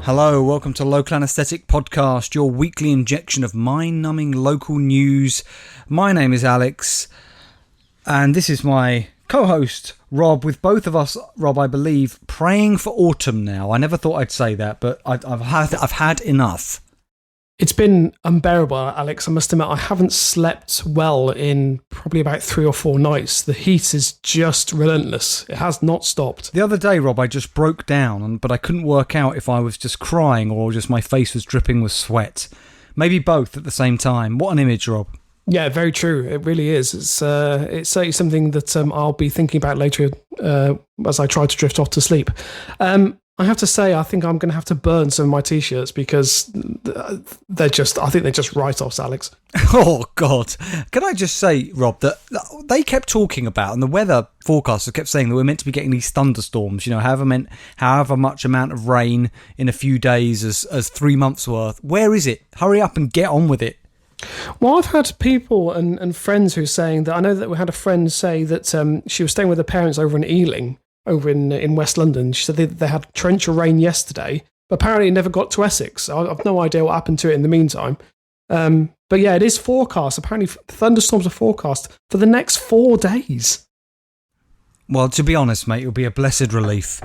Hello, welcome to Local Anesthetic Podcast, your weekly injection of mind-numbing local news. My name is Alex, and this is my co-host, Rob, with both of us, Rob, I believe, praying for autumn now. I never thought I'd say that, but I've had enough. It's been unbearable, Alex. I must admit, I haven't slept well in probably about 3 or 4 nights. The heat is just relentless. It has not stopped. The other day, Rob, I just broke down, but I couldn't work out if I was just crying or just my face was dripping with sweat. Maybe both at the same time. What an image, Rob. Yeah, very true. It really is. It's certainly something that I'll be thinking about later as I try to drift off to sleep. I have to say, I think I'm going to have to burn some of my T-shirts because I think they're just write-offs, Alex. Oh, God. Can I just say, Rob, that they kept talking about, and the weather forecasters kept saying that we're meant to be getting these thunderstorms, however much amount of rain in a few days as 3 months worth. Where is it? Hurry up and get on with it. Well, I've had people and friends who are saying that, I know that we had a friend say that she was staying with her parents over in Ealing, over in West London. She said they had torrential rain yesterday, but apparently it never got to Essex. I've no idea what happened to it in the meantime. But yeah, it is forecast. Apparently thunderstorms are forecast for the next 4 days. Well, to be honest, mate, it'll be a blessed relief.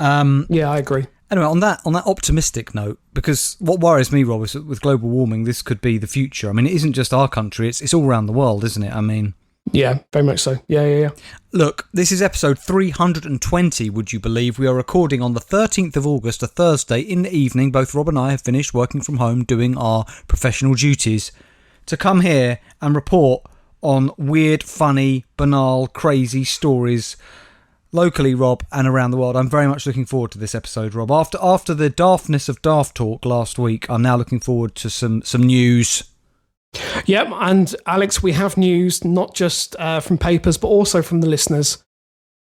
Yeah, I agree. Anyway, on that optimistic note, because what worries me, Rob, is that with global warming, this could be the future. I mean, it isn't just our country, it's all around the world, isn't it? I mean... Yeah, very much so. Yeah. Look, this is episode 320, would you believe? We are recording on the 13th of August, a Thursday, in the evening. Both Rob and I have finished working from home, doing our professional duties. To come here and report on weird, funny, banal, crazy stories locally, Rob, and around the world. I'm very much looking forward to this episode, Rob. After the daftness of Daft Talk last week, I'm now looking forward to some news. Yep, and Alex, we have news not just from papers, but also from the listeners.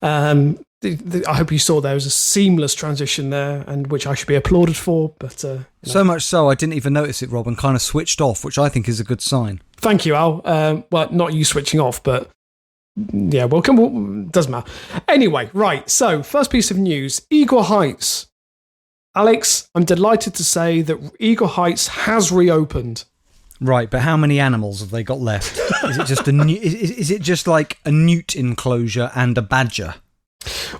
I hope you saw there was a seamless transition there, and which I should be applauded for. But so much so, I didn't even notice it, Rob, and kind of switched off, which I think is a good sign. Thank you, Al. Well, not you switching off, but yeah, doesn't matter. Anyway, right. So, first piece of news: Eagle Heights. Alex, I'm delighted to say that Eagle Heights has reopened. Right, but how many animals have they got left? Is it just is it just like a newt enclosure and a badger?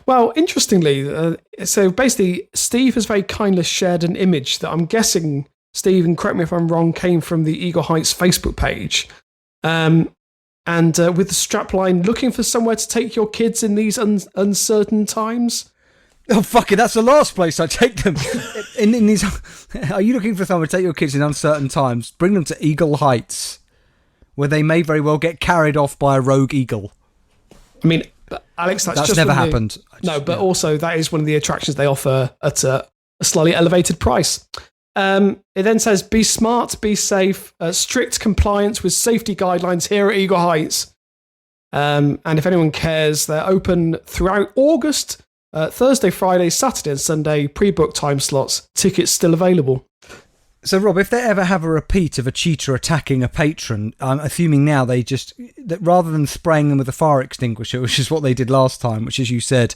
Well, interestingly, so basically, Steve has very kindly shared an image that I'm guessing, Steve, and correct me if I'm wrong, came from the Eagle Heights Facebook page, and with the strapline, "Looking for somewhere to take your kids in these uncertain times." Oh, fuck it, that's the last place I take them. in these, are you looking for someone to take your kids in uncertain times? Bring them to Eagle Heights, where they may very well get carried off by a rogue eagle. I mean, Alex, that's just never happened. Also that is one of the attractions they offer at a slightly elevated price. It then says, "Be smart, be safe, strict compliance with safety guidelines here at Eagle Heights." And if anyone cares, they're open throughout August. Thursday, Friday, Saturday and Sunday, pre-booked time slots, tickets still available. So, Rob, if they ever have a repeat of a cheetah attacking a patron, I'm assuming now that rather than spraying them with a fire extinguisher, which is what they did last time, which, as you said,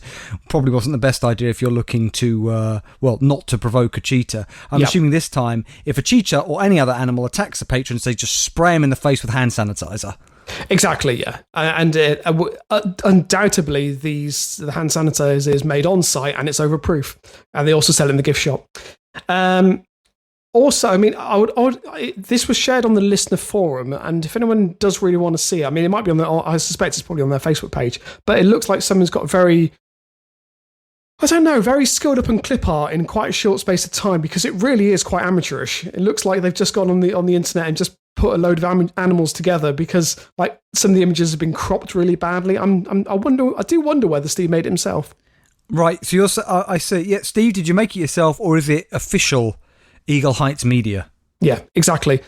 probably wasn't the best idea if you're looking to, not to provoke a cheetah. I'm assuming this time, if a cheetah or any other animal attacks a patron, they just spray them in the face with hand sanitizer. Exactly, yeah. And undoubtedly, the hand sanitizer is made on site and it's overproof. And they also sell it in the gift shop. Also, I mean, this was shared on the listener forum, and if anyone does really want to see it, I mean, it might be I suspect it's probably on their Facebook page, but it looks like someone's got very skilled up in clip art in quite a short space of time, because it really is quite amateurish. It looks like they've just gone on the internet and just put a load of animals together, because like some of the images have been cropped really badly. I do wonder whether Steve made it himself. Right. So I say, yeah, Steve, did you make it yourself, or is it official Eagle Heights media? Yeah, exactly.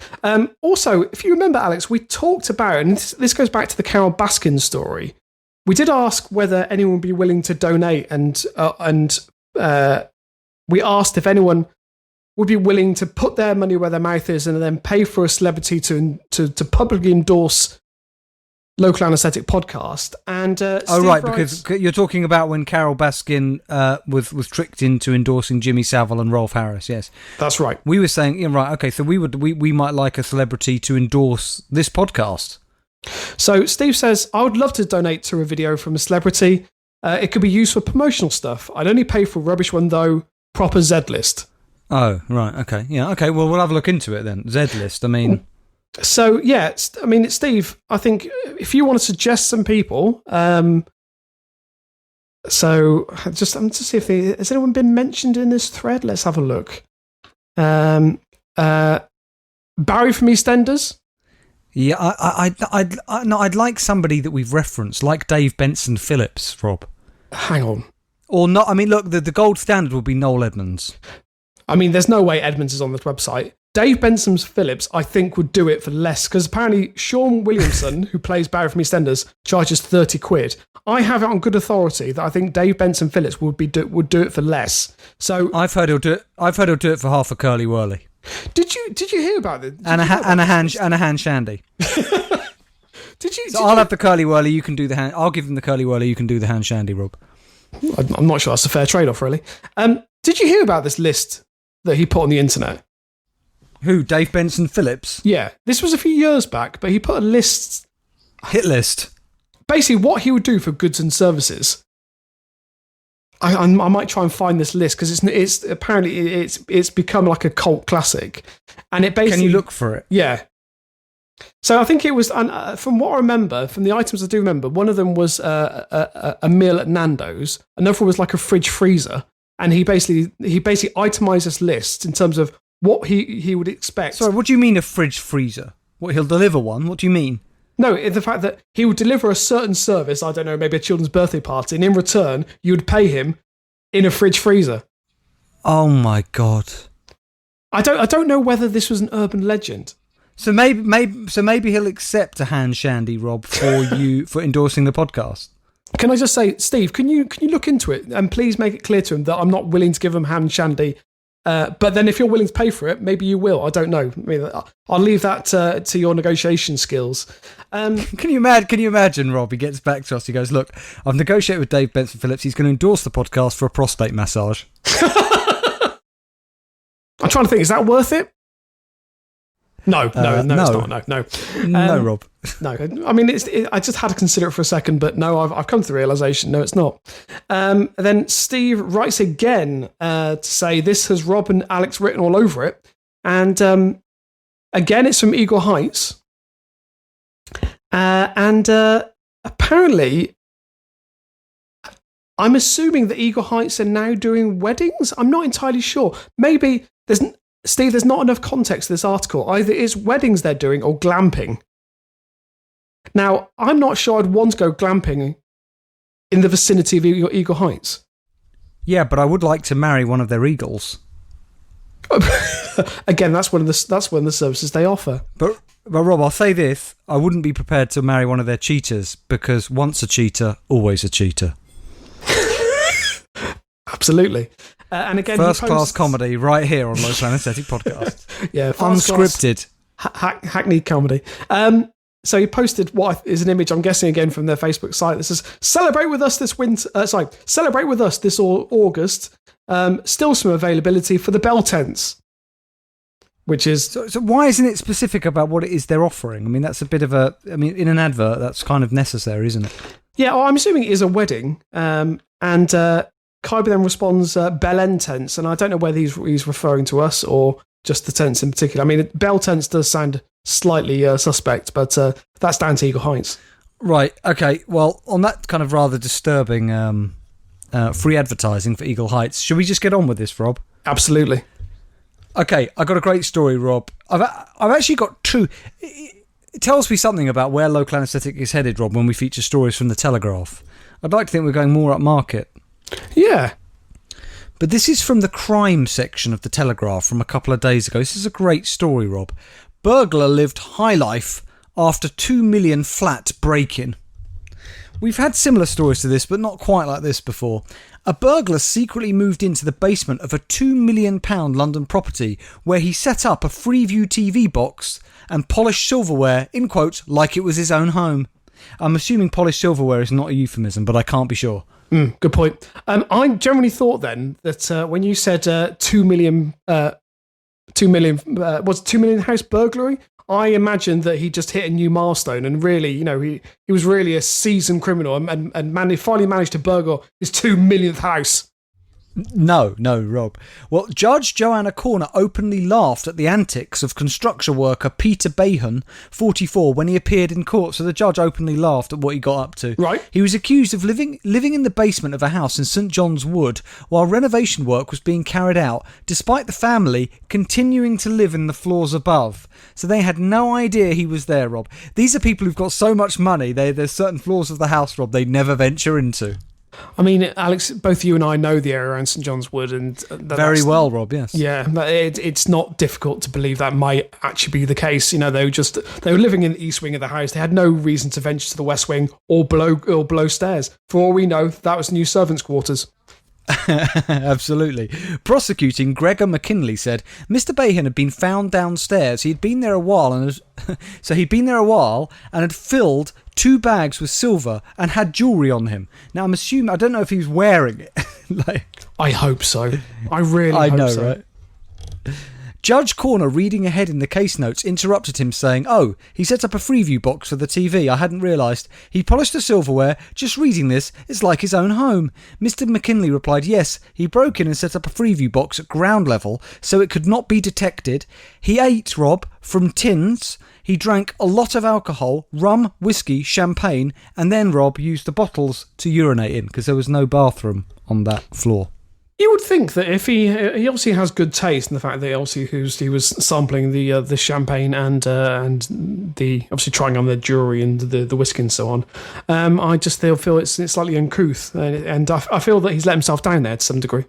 Also, if you remember, Alex, we talked about, and this goes back to the Carol Baskin story. We did ask whether anyone would be willing to donate, and we asked if anyone would be willing to put their money where their mouth is and then pay for a celebrity to publicly endorse Local Anaesthetic podcast. And Steve right, writes, because you're talking about when Carol Baskin was tricked into endorsing Jimmy Savile and Rolf Harris. Yes, that's right. We were saying, yeah, right, okay, so we might like a celebrity to endorse this podcast. So Steve says, I would love to donate to a video from a celebrity. It could be used for promotional stuff. I'd only pay for a rubbish one though. Proper Z list. Oh, right, okay, yeah, okay. Well, we'll have a look into it then. Z list. I mean. So yeah, I mean, Steve, I think if you want to suggest some people, so I'm just see if has anyone been mentioned in this thread. Let's have a look. Barry from EastEnders. Yeah, I'd like somebody that we've referenced, like Dave Benson Phillips, Rob. Hang on. Or not. I mean, look, the gold standard would be Noel Edmonds. I mean, there's no way Edmonds is on this website. Dave Benson Phillips, I think, would do it for less, because apparently Sean Williamson, who plays Barry from EastEnders, charges 30 quid. I have it on good authority that I think Dave Benson Phillips would do it for less. So I've heard he'll do it. I've heard he'll do it for half a curly whirly. Did you hear about it? And a hand shandy. I'll have the curly whirly. You can do the hand. I'll give them the curly whirly. You can do the hand shandy, Rob. I'm not sure that's a fair trade-off, really. Did you hear about this list that he put on the internet? Who? Dave Benson Phillips? Yeah, this was a few years back, but he put a list. Hit list. Basically, what he would do for goods and services. I might try and find this list because it's apparently it's become like a cult classic, and it basically. Can you look for it? Yeah. So I think it was, from what I remember, from the items I do remember, one of them was a meal at Nando's. Another was like a fridge freezer, and he basically itemised this list in terms of what he would expect. Sorry, what do you mean a fridge freezer? What, he'll deliver one? What do you mean? No, the fact that he would deliver a certain service, I don't know, maybe a children's birthday party, and in return, you would pay him in a fridge freezer. Oh my God. I don't know whether this was an urban legend. So maybe he'll accept a hand shandy, Rob, for you for endorsing the podcast. Can I just say, Steve, can you look into it and please make it clear to him that I'm not willing to give him hand shandy. But then if you're willing to pay for it, maybe you will. I don't know. I mean, I'll leave that to your negotiation skills. Can you imagine, Rob? He gets back to us. He goes, look, I've negotiated with Dave Benson Phillips. He's going to endorse the podcast for a prostate massage. I'm trying to think, is that worth it? No, it's not. No, Rob. No, I mean, I just had to consider it for a second, but no, I've come to the realisation, no, it's not. Then Steve writes again to say this has Rob and Alex written all over it, and again, it's from Eagle Heights, and apparently, I'm assuming that Eagle Heights are now doing weddings. I'm not entirely sure. Maybe there's not enough context to this article. Either it's weddings they're doing or glamping. Now, I'm not sure I'd want to go glamping in the vicinity of Eagle Heights. Yeah, but I would like to marry one of their eagles. Again, that's one of the services they offer. But Rob, I'll say this: I wouldn't be prepared to marry one of their cheaters, because once a cheater, always a cheater. Absolutely. And again, first class comedy right here on Local Anaesthetic Podcast. Yeah, unscripted, hackneyed comedy. So he posted what is an image, I'm guessing again from their Facebook site, that says, "Celebrate with us this celebrate with us this August. Still some availability for the bell tents." Which is so why isn't it specific about what it is they're offering? I mean, that's a bit of in an advert, that's kind of necessary, isn't it? Yeah, well, I'm assuming it is a wedding, and. Kaiba then responds, bell end tents, and I don't know whether he's referring to us or just the tents in particular. I mean, bell tents does sound slightly suspect, but that's down to Eagle Heights. Right, okay. Well, on that kind of rather disturbing free advertising for Eagle Heights, should we just get on with this, Rob? Absolutely. Okay, I got a great story, Rob. I've actually got two. It tells me something about where Local Anaesthetic is headed, Rob, when we feature stories from the Telegraph. I'd like to think we're going more upmarket. Yeah. But this is from the crime section of the Telegraph from a couple of days ago. This is a great story, Rob. Burglar lived high life after 2 million flat break-in. We've had similar stories to this, but not quite like this before. A burglar secretly moved into the basement of a £2 million London property where he set up a Freeview TV box and polished silverware, in quotes, like it was his own home. I'm assuming polished silverware is not a euphemism, but I can't be sure. Good point. I generally thought then that when you said 2 million, was 2 million house burglary, I imagined that he just hit a new milestone and really, he was really a seasoned criminal and finally managed to burgle his 2 millionth house. No, Rob. Well, Judge Joanna Corner openly laughed at the antics of construction worker Peter Bahan, 44, when he appeared in court. So the judge openly laughed at what he got up to. Right. He was accused of living in the basement of a house in St John's Wood while renovation work was being carried out, despite the family continuing to live in the floors above. So they had no idea he was there, Rob. These are people who've got so much money, there's certain floors of the house, Rob, they never venture into. I mean, Alex, both you and I know the area around St John's Wood, and very well, Rob. Yes. Yeah, it's not difficult to believe that might actually be the case. They were living in the east wing of the house. They had no reason to venture to the west wing or below stairs. For all we know, that was new servants' quarters. Absolutely. Prosecuting Gregor McKinley said Mr. Bahan had been found downstairs. He'd been there a while and had filled 2 bags with silver and had jewellery on him. Now I'm assuming, I don't know if he was wearing it. I hope so. I really hope so. Right? Judge Corner, reading ahead in the case notes, interrupted him saying, "Oh, he set up a Freeview box for the TV. I hadn't realised. He polished the silverware. Just reading this, it's like his own home." Mr. McKinley replied, "Yes, he broke in and set up a Freeview box at ground level so it could not be detected. He ate, Rob, from tins. He drank a lot of alcohol, rum, whiskey, champagne, and then, Rob, used the bottles to urinate in because there was no bathroom on that floor." You would think that if he obviously has good taste in the fact that he was sampling the champagne and the obviously trying on the jewelry and the whiskey and so on. I just feel it's slightly uncouth, and I feel that he's let himself down there to some degree.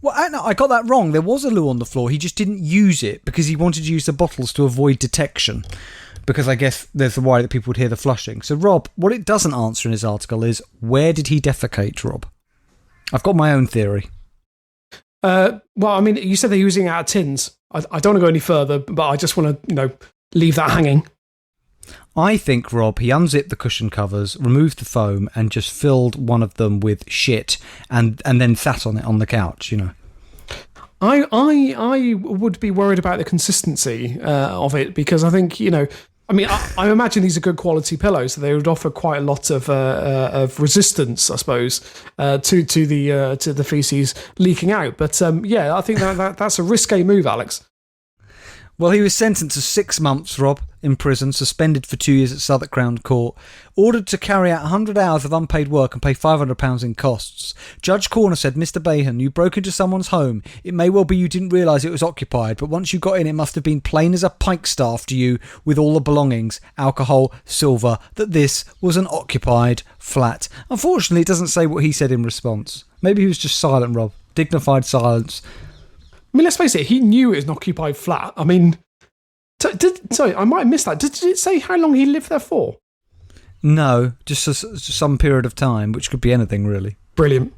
Well, I got that wrong. There was a loo on the floor. He just didn't use it because he wanted to use the bottles to avoid detection. Because I guess there's the worry that people would hear the flushing. So, Rob, what it doesn't answer in his article is, where did he defecate, Rob? I've got my own theory. Well, I mean, you said they're using it out of tins. I don't want to go any further, but I just want to, leave that hanging. I think, Rob, he unzipped the cushion covers, removed the foam, and just filled one of them with shit, and then sat on it on the couch. I would be worried about the consistency of it because I think I imagine these are good quality pillows, so they would offer quite a lot of resistance, I suppose, to the feces leaking out. But I think that's a risque move, Alex. Well, he was sentenced to 6 months, Rob, in prison, suspended for 2 years at Southwark Crown Court, ordered to carry out 100 hours of unpaid work and pay £500 in costs. Judge Corner said, "Mr. Bahan, you broke into someone's home. It may well be you didn't realise it was occupied, but once you got in, it must have been plain as a pikestaff to you with all the belongings, alcohol, silver, that this was an occupied flat." Unfortunately, it doesn't say what he said in response. Maybe he was just silent, Rob. Dignified silence. I mean, let's face it, he knew it was an occupied flat. I mean, sorry, I might have missed that. Did it say how long he lived there for? No, just some period of time, which could be anything, really. Brilliant.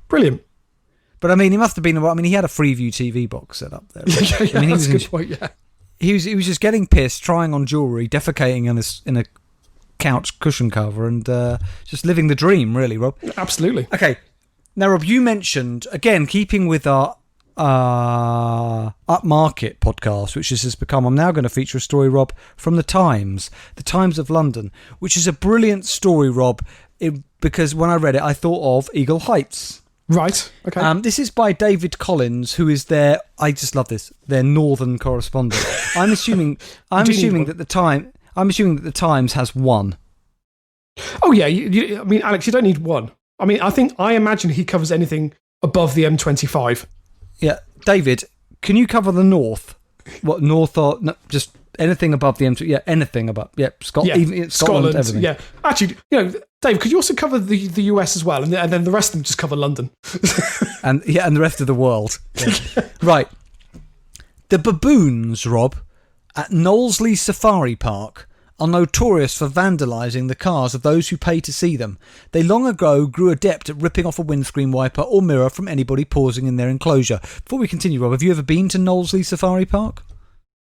But I mean, he must have been. I mean, he had a Freeview TV box set up there. Yeah, I mean, that's a good point. Yeah, he was just getting pissed, trying on jewellery, defecating in a couch cushion cover, and just living the dream, really, Rob. Absolutely. Okay, now, Rob, you mentioned again, keeping with our upmarket podcast, which has become, I'm now going to feature a story, Rob, from the Times of London, which is a brilliant story, Rob, because when I read it I thought of Eagle Heights. Right. Okay. This is by David Collins, who is their, I just love this, their northern correspondent. I'm assuming that the Times has one. Oh yeah, I mean, Alex, you don't need one. I mean, I imagine he covers anything above the M25. Yeah, David, can you cover the north? What north or no, just anything above the M2? Yeah, anything above. Yeah, Scotland, everything. Yeah, actually, Dave, could you also cover the US as well, and then the rest of them just cover London, and the rest of the world. Yeah. Right, the baboons, Rob, at Knowlesley Safari Park are notorious for vandalising the cars of those who pay to see them. They long ago grew adept at ripping off a windscreen wiper or mirror from anybody pausing in their enclosure. Before we continue, Rob, have you ever been to Knowlesley Safari Park?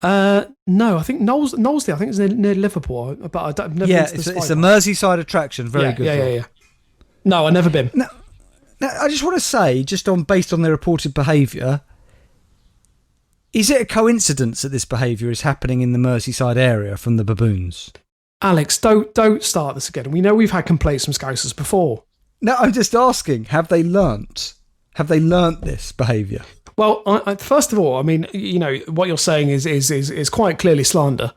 No, I think Knowsley. I think it's near Liverpool, but I've never been to the it's a Merseyside attraction. Very good. Yeah. No, I've never been. Now, I just want to say, based on their reported behaviour, is it a coincidence that this behaviour is happening in the Merseyside area from the baboons? Alex, don't start this again. We know we've had complaints from Scousers before. No, I'm just asking, have they learnt? Have they learnt this behaviour? Well, first of all, I mean, what you're saying is quite clearly slander.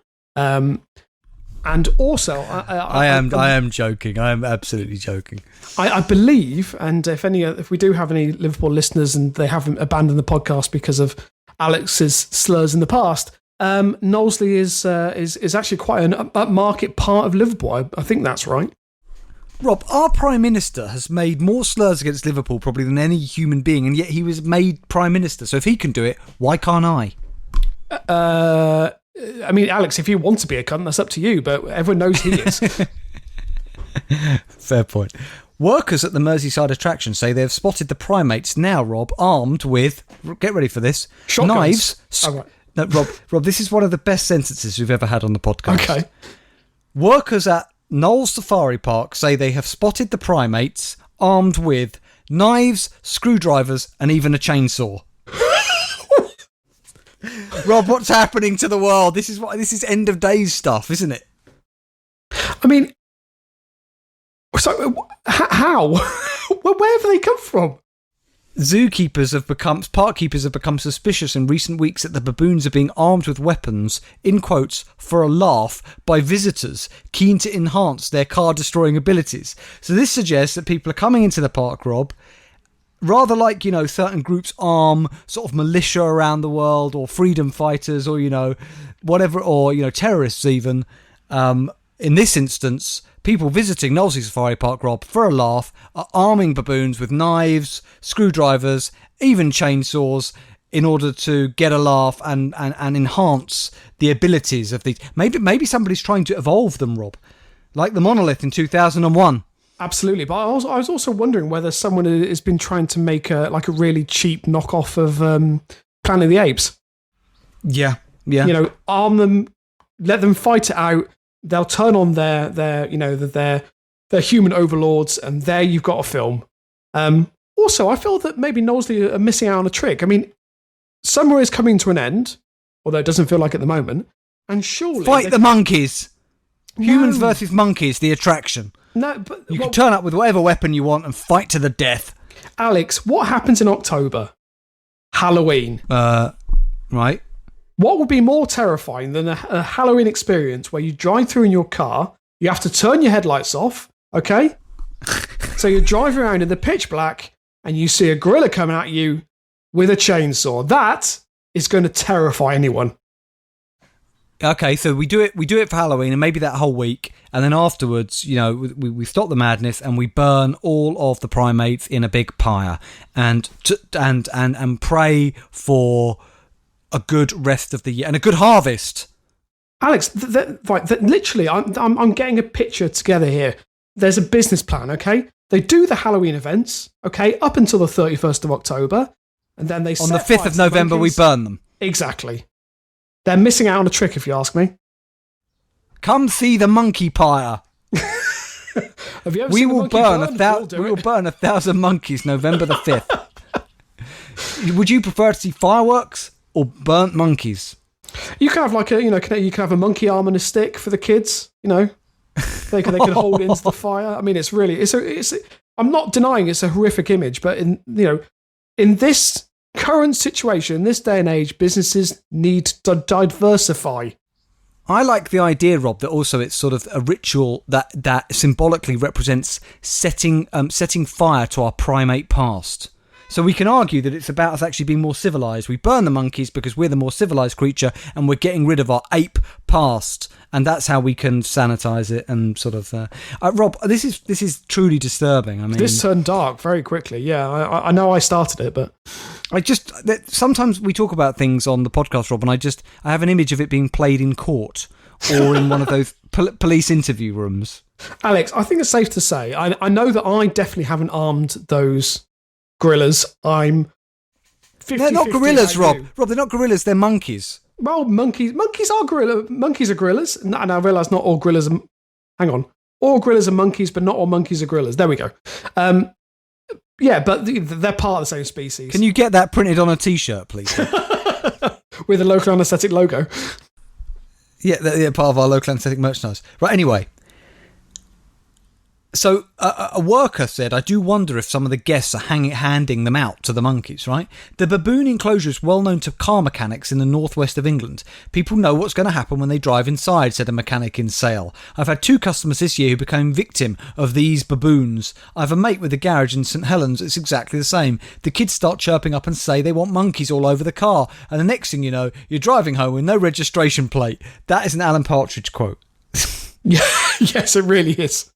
And also, I am joking. I am absolutely joking. I believe, and if we do have any Liverpool listeners and they haven't abandoned the podcast because of Alex's slurs in the past, Knowsley is actually quite an upmarket part of Liverpool. I think that's right. Rob, our Prime Minister has made more slurs against Liverpool probably than any human being, and yet he was made Prime Minister. So if he can do it, why can't I? I mean, Alex, if you want to be a cunt, that's up to you, but everyone knows he is. Fair point. Workers at the Merseyside attraction say they've spotted the primates now, Rob, armed with, get ready for this, shotguns. Knives. No, Rob, this is one of the best sentences we've ever had on the podcast. Okay. Workers at Knowles Safari Park say they have spotted the primates armed with knives, screwdrivers, and even a chainsaw. Rob, what's happening to the world? This is end of days stuff, isn't it? I mean, so how? Where have they come from? Park keepers have become suspicious in recent weeks that the baboons are being armed with weapons, in quotes, for a laugh, by visitors keen to enhance their car-destroying abilities. So this suggests that people are coming into the park, Rob, rather like, certain groups arm sort of militia around the world, or freedom fighters, or, whatever, or, terrorists even. In this instance, people visiting Knowsley Safari Park, Rob, for a laugh, are arming baboons with knives, screwdrivers, even chainsaws, in order to get a laugh and enhance the abilities of these. Maybe somebody's trying to evolve them, Rob, like the monolith in 2001. Absolutely, but I was also wondering whether someone has been trying to make a really cheap knockoff of Planet of the Apes. Yeah. Arm them, let them fight it out. They'll turn on their human overlords, and there you've got a film. Also, I feel that maybe Knowsley are missing out on a trick. I mean, summer is coming to an end, although it doesn't feel like at the moment. And surely fight the monkeys. Humans versus monkeys, the attraction. No, but you can turn up with whatever weapon you want and fight to the death. Alex, what happens in October? Halloween. Right. What would be more terrifying than a Halloween experience where you drive through in your car, you have to turn your headlights off, okay? So you're driving around in the pitch black and you see a gorilla coming at you with a chainsaw. That is going to terrify anyone. Okay, so we do it for Halloween and maybe that whole week, and then afterwards, we stop the madness and we burn all of the primates in a big pyre and pray for a good rest of the year and a good harvest. Alex, literally, I'm getting a picture together here. There's a business plan, okay? They do the Halloween events, okay, up until the 31st of October, and then they on the 5th of November we burn them. Exactly. They're missing out on a trick, if you ask me. Come see the monkey pyre. Have you ever seen the monkey pyre? We will burn 1,000 monkeys November the 5th. Would you prefer to see fireworks or burnt monkeys? You can have you can have a monkey arm and a stick for the kids. They can hold into the fire. I mean, it's really I'm not denying it's a horrific image, but in this current situation, in this day and age, businesses need to diversify. I like the idea, Rob, that also it's sort of a ritual that symbolically represents setting fire to our primate past. So we can argue that it's about us actually being more civilized. We burn the monkeys because we're the more civilized creature and we're getting rid of our ape past. And that's how we can sanitize it and sort of... Rob, this is truly disturbing. I mean, this turned dark very quickly. Yeah, I know I started it, but... Sometimes we talk about things on the podcast, Rob, and I have an image of it being played in court or in one of those police interview rooms. Alex, I think it's safe to say, I know that I definitely haven't armed those... gorillas. I'm 50, they're not gorillas, Rob. You. Rob, they're not gorillas. They're monkeys. Well, monkeys are gorillas. And I realise not all gorillas are... Hang on. All gorillas are monkeys, but not all monkeys are gorillas. There we go. Yeah, but they're part of the same species. Can you get that printed on a T-shirt, please? With a local anaesthetic logo. Yeah, they're part of our local anaesthetic merchandise. Right, anyway. So a worker said, I do wonder if some of the guests are handing them out to the monkeys, right? The baboon enclosure is well known to car mechanics in the northwest of England. People know what's going to happen when they drive inside, said a mechanic in Sale. I've had 2 customers this year who became victim of these baboons. I have a mate with a garage in St Helens. It's exactly the same. The kids start chirping up and say they want monkeys all over the car. And the next thing you know, you're driving home with no registration plate. That is an Alan Partridge quote. Yes, it really is.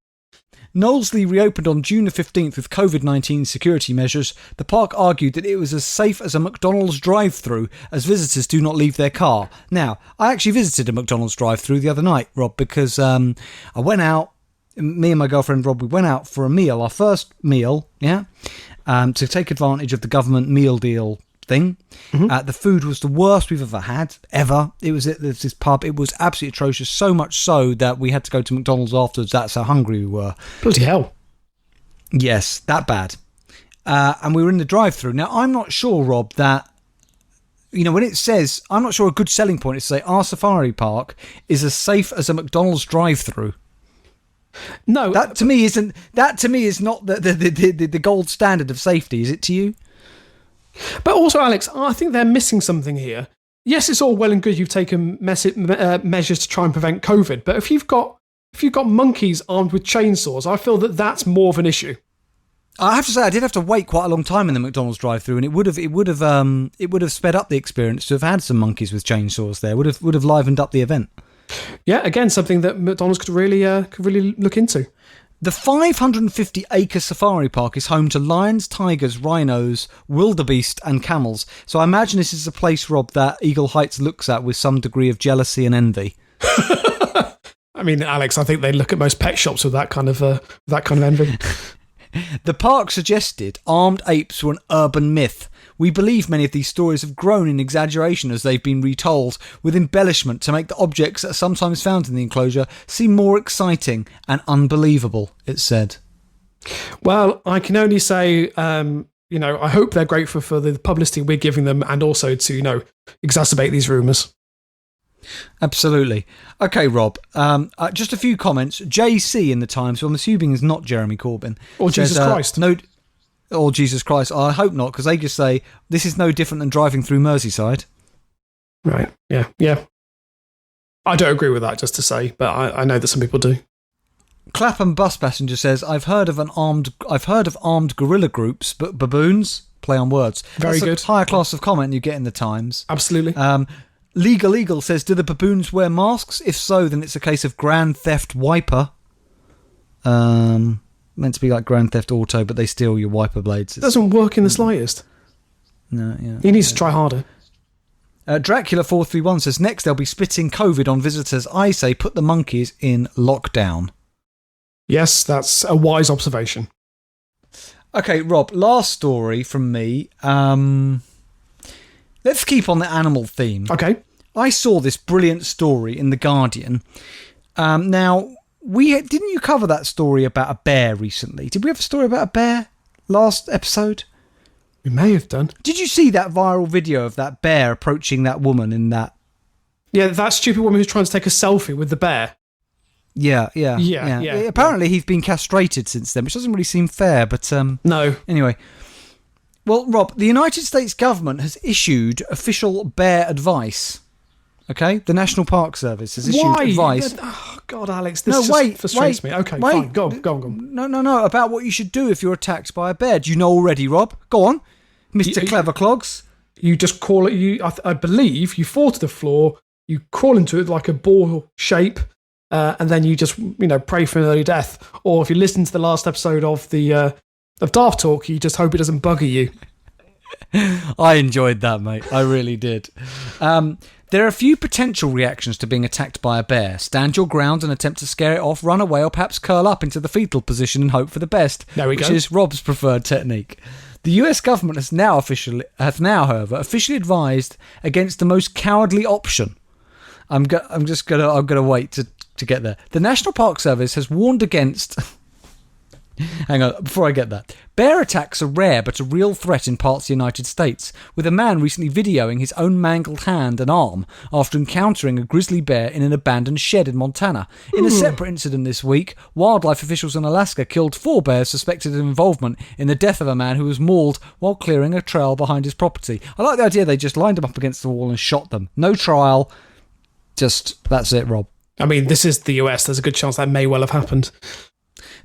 Knowlesley reopened on June the 15th with COVID-19 security measures. The park argued that it was as safe as a McDonald's drive-through as visitors do not leave their car. Now, I actually visited a McDonald's drive-through the other night, Rob, because I went out, me and my girlfriend Rob, we went out for a meal, our first meal, to take advantage of the government meal deal thing. Mm-hmm. The food was the worst we've ever had, ever. It was at this pub. It was absolutely atrocious, so much so that we had to go to McDonald's afterwards. That's how hungry we were. Bloody hell. Yes, that bad. And we were in the drive-thru. Now, I'm not sure, Rob, that, when it says, I'm not sure a good selling point is to say our safari park is as safe as a McDonald's drive-thru. No. That to me is not the gold standard of safety, is it to you? But also, Alex, I think they're missing something here. Yes, it's all well and good you've taken measures to try and prevent COVID, but if you've got monkeys armed with chainsaws, I feel that that's more of an issue. I have to say, I did have to wait quite a long time in the McDonald's drive-thru, and it would have sped up the experience to have had some monkeys with chainsaws there. Would have livened up the event. Yeah, again, something that McDonald's could really look into. The 550-acre safari park is home to lions, tigers, rhinos, wildebeest and camels. So I imagine this is a place, Rob, that Eagle Heights looks at with some degree of jealousy and envy. I mean, Alex, I think they look at most pet shops with that kind of envy. The park suggested armed apes were an urban myth. We believe many of these stories have grown in exaggeration as they've been retold, with embellishment to make the objects that are sometimes found in the enclosure seem more exciting and unbelievable, it said. Well, I can only say, I hope they're grateful for the publicity we're giving them and also to, exacerbate these rumours. Absolutely. Okay, Rob, just a few comments. JC in the Times, who I'm assuming is not Jeremy Corbyn. Or says, Jesus Christ. Or Jesus Christ. I hope not, because they just say, this is no different than driving through Merseyside. Right, yeah. I don't agree with that, just to say, but I know that some people do. Clapham bus passenger says, I've heard of armed guerrilla groups, but baboons? Play on words. Very good. A higher class of comment you get in the Times. Absolutely. Legal Eagle says, do the baboons wear masks? If so, then it's a case of Grand Theft Wiper. Meant to be like Grand Theft Auto, but they steal your wiper blades. It doesn't work in the slightest. No, yeah. He needs to try harder. Dracula431 says, next they'll be spitting COVID on visitors. I say put the monkeys in lockdown. Yes, that's a wise observation. Okay, Rob, last story from me. Let's keep on the animal theme. Okay. I saw this brilliant story in The Guardian. Now, didn't you cover that story about a bear recently? Did we have a story about a bear last episode? We may have done. Did you see that viral video of that bear approaching that woman in that? Yeah, that stupid woman who's trying to take a selfie with the bear. Yeah. Apparently he's been castrated since then, which doesn't really seem fair, but... No. Anyway. Well, Rob, the United States government has issued official bear advice. Okay? The National Park Service has issued advice. Oh, God, Alex, this frustrates me. Okay, fine. Go on. No. About what you should do if you're attacked by a bear. Do you know already, Rob? Go on. Mr. Clever Clogs. You just call it... I believe you fall to the floor, you crawl into it like a boar shape, and then you just, pray for an early death. Or if you listen to the last episode of of Daft Talk, you just hope it doesn't bugger you. I enjoyed that, mate. I really did. There are a few potential reactions to being attacked by a bear. Stand your ground and attempt to scare it off, run away, or perhaps curl up into the fetal position and hope for the best. There we go. Which is Rob's preferred technique. The US government has now, however, officially advised against the most cowardly option. I'm gonna wait to get there. The National Park Service has warned against. Hang on, before I get that. Bear attacks are rare but a real threat in parts of the United States, with a man recently videoing his own mangled hand and arm after encountering a grizzly bear in an abandoned shed in Montana. In a separate incident this week, wildlife officials in Alaska killed 4 bears suspected of involvement in the death of a man who was mauled while clearing a trail behind his property. I like the idea they just lined them up against the wall and shot them. No trial, just that's it, Rob. I mean, this is the US. There's a good chance that may well have happened.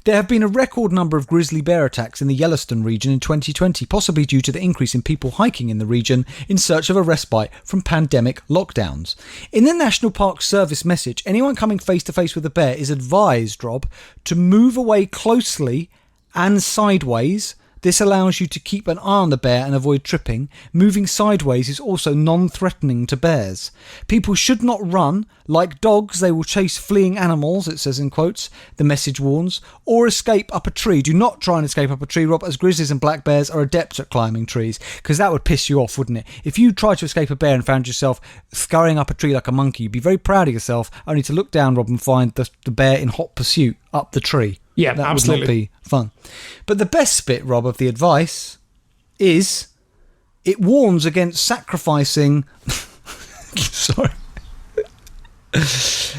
There have been a record number of grizzly bear attacks in the Yellowstone region in 2020, possibly due to the increase in people hiking in the region in search of a respite from pandemic lockdowns. In the National Park Service message, anyone coming face to face with a bear is advised, Rob, to move away closely and sideways. This allows you to keep an eye on the bear and avoid tripping. Moving sideways is also non-threatening to bears. People should not run. Like dogs, they will chase fleeing animals, it says in quotes, the message warns, or escape up a tree. Do not try and escape up a tree, Rob, as grizzlies and black bears are adept at climbing trees, because that would piss you off, wouldn't it? If you tried to escape a bear and found yourself scurrying up a tree like a monkey, you'd be very proud of yourself, only to look down, Rob, and find the bear in hot pursuit up the tree. Yeah, that absolutely. would not be fun. But the best bit, Rob, of the advice is it warns against sacrificing. Sorry. So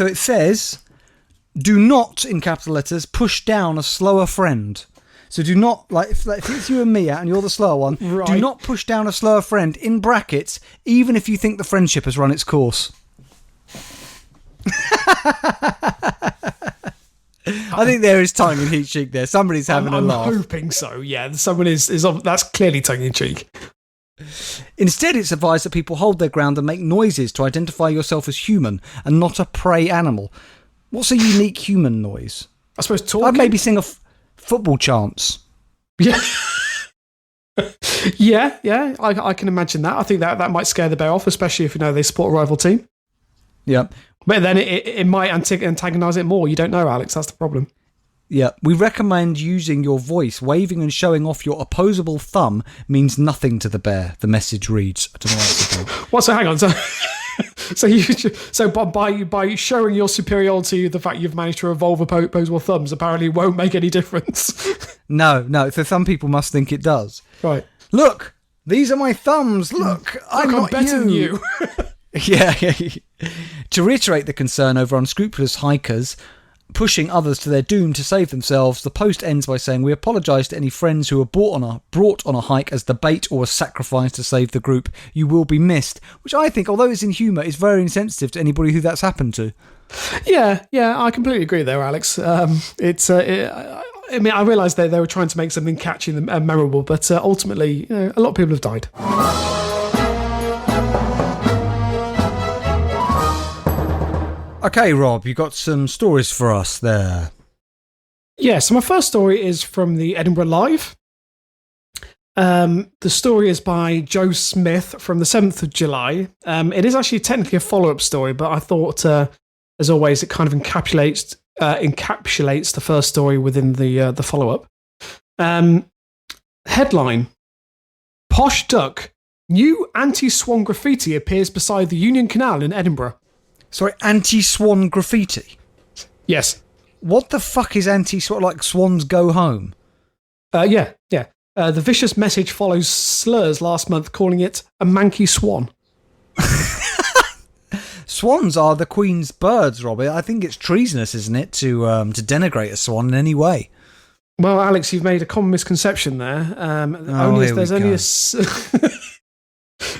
it says, do not, in capital letters, push down a slower friend. So do not, if it's you and me out and you're the slower one, right. Do not push down a slower friend, in brackets, even if you think the friendship has run its course. I think there is tongue in cheek there. Somebody's having a laugh. I'm hoping so. Yeah, someone is. That's clearly tongue in cheek. Instead, it's advised that people hold their ground and make noises to identify yourself as human and not a prey animal. What's a unique human noise? I suppose talking. I'd maybe sing football chants. Yeah. yeah. I can imagine that. I think that might scare the bear off, especially if they support a rival team. Yeah. But then it might antagonise it more. You don't know, Alex. That's the problem. Yeah. We recommend using your voice. Waving and showing off your opposable thumb means nothing to the bear, the message reads. I don't know what so hang on. So by showing your superiority, the fact you've managed to evolve opposable thumbs apparently won't make any difference. No. So some people must think it does. Right. Look, these are my thumbs. Look, I'm better than you. Yeah. To reiterate the concern over unscrupulous hikers pushing others to their doom to save themselves, the post ends by saying, we apologise to any friends who were brought on a hike as the bait or a sacrifice to save the group. You will be missed. Which I think, although it's in humour, is very insensitive to anybody who that's happened to. Yeah, I completely agree there, Alex. I mean, I realised they were trying to make something catchy and memorable, but ultimately, a lot of people have died. Okay, Rob, you got some stories for us there. Yeah, so my first story is from the Edinburgh Live. The story is by Joe Smith from the 7th of July. It is actually technically a follow-up story, but I thought, as always, it kind of encapsulates the first story within the follow-up. Headline: Posh Duck. New Anti-Swan graffiti appears beside the Union Canal in Edinburgh. Sorry, Anti-Swan graffiti? Yes. What the fuck is Anti-Swan? Like swans go home? Yeah. The vicious message follows slurs last month calling it a manky swan. Swans are the Queen's birds, Robbie. I think it's treasonous, isn't it, to denigrate a swan in any way? Well, Alex, you've made a common misconception there.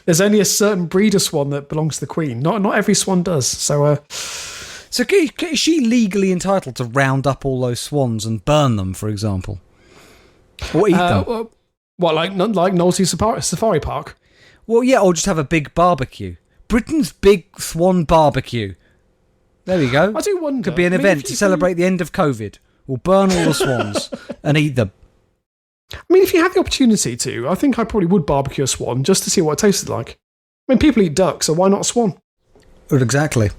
There's only a certain breed of swan that belongs to the Queen. Not every swan does. So is she legally entitled to round up all those swans and burn them, for example? Or eat them? What, like Knowlesy Safari Park? Well, yeah, or just have a big barbecue. Britain's big swan barbecue. There we go. I do wonder. Could be an event to celebrate the end of COVID. We'll burn all the swans and eat them. I mean, if you had the opportunity to, I think I probably would barbecue a swan just to see what it tasted like. I mean, people eat duck, so why not a swan? Well, exactly.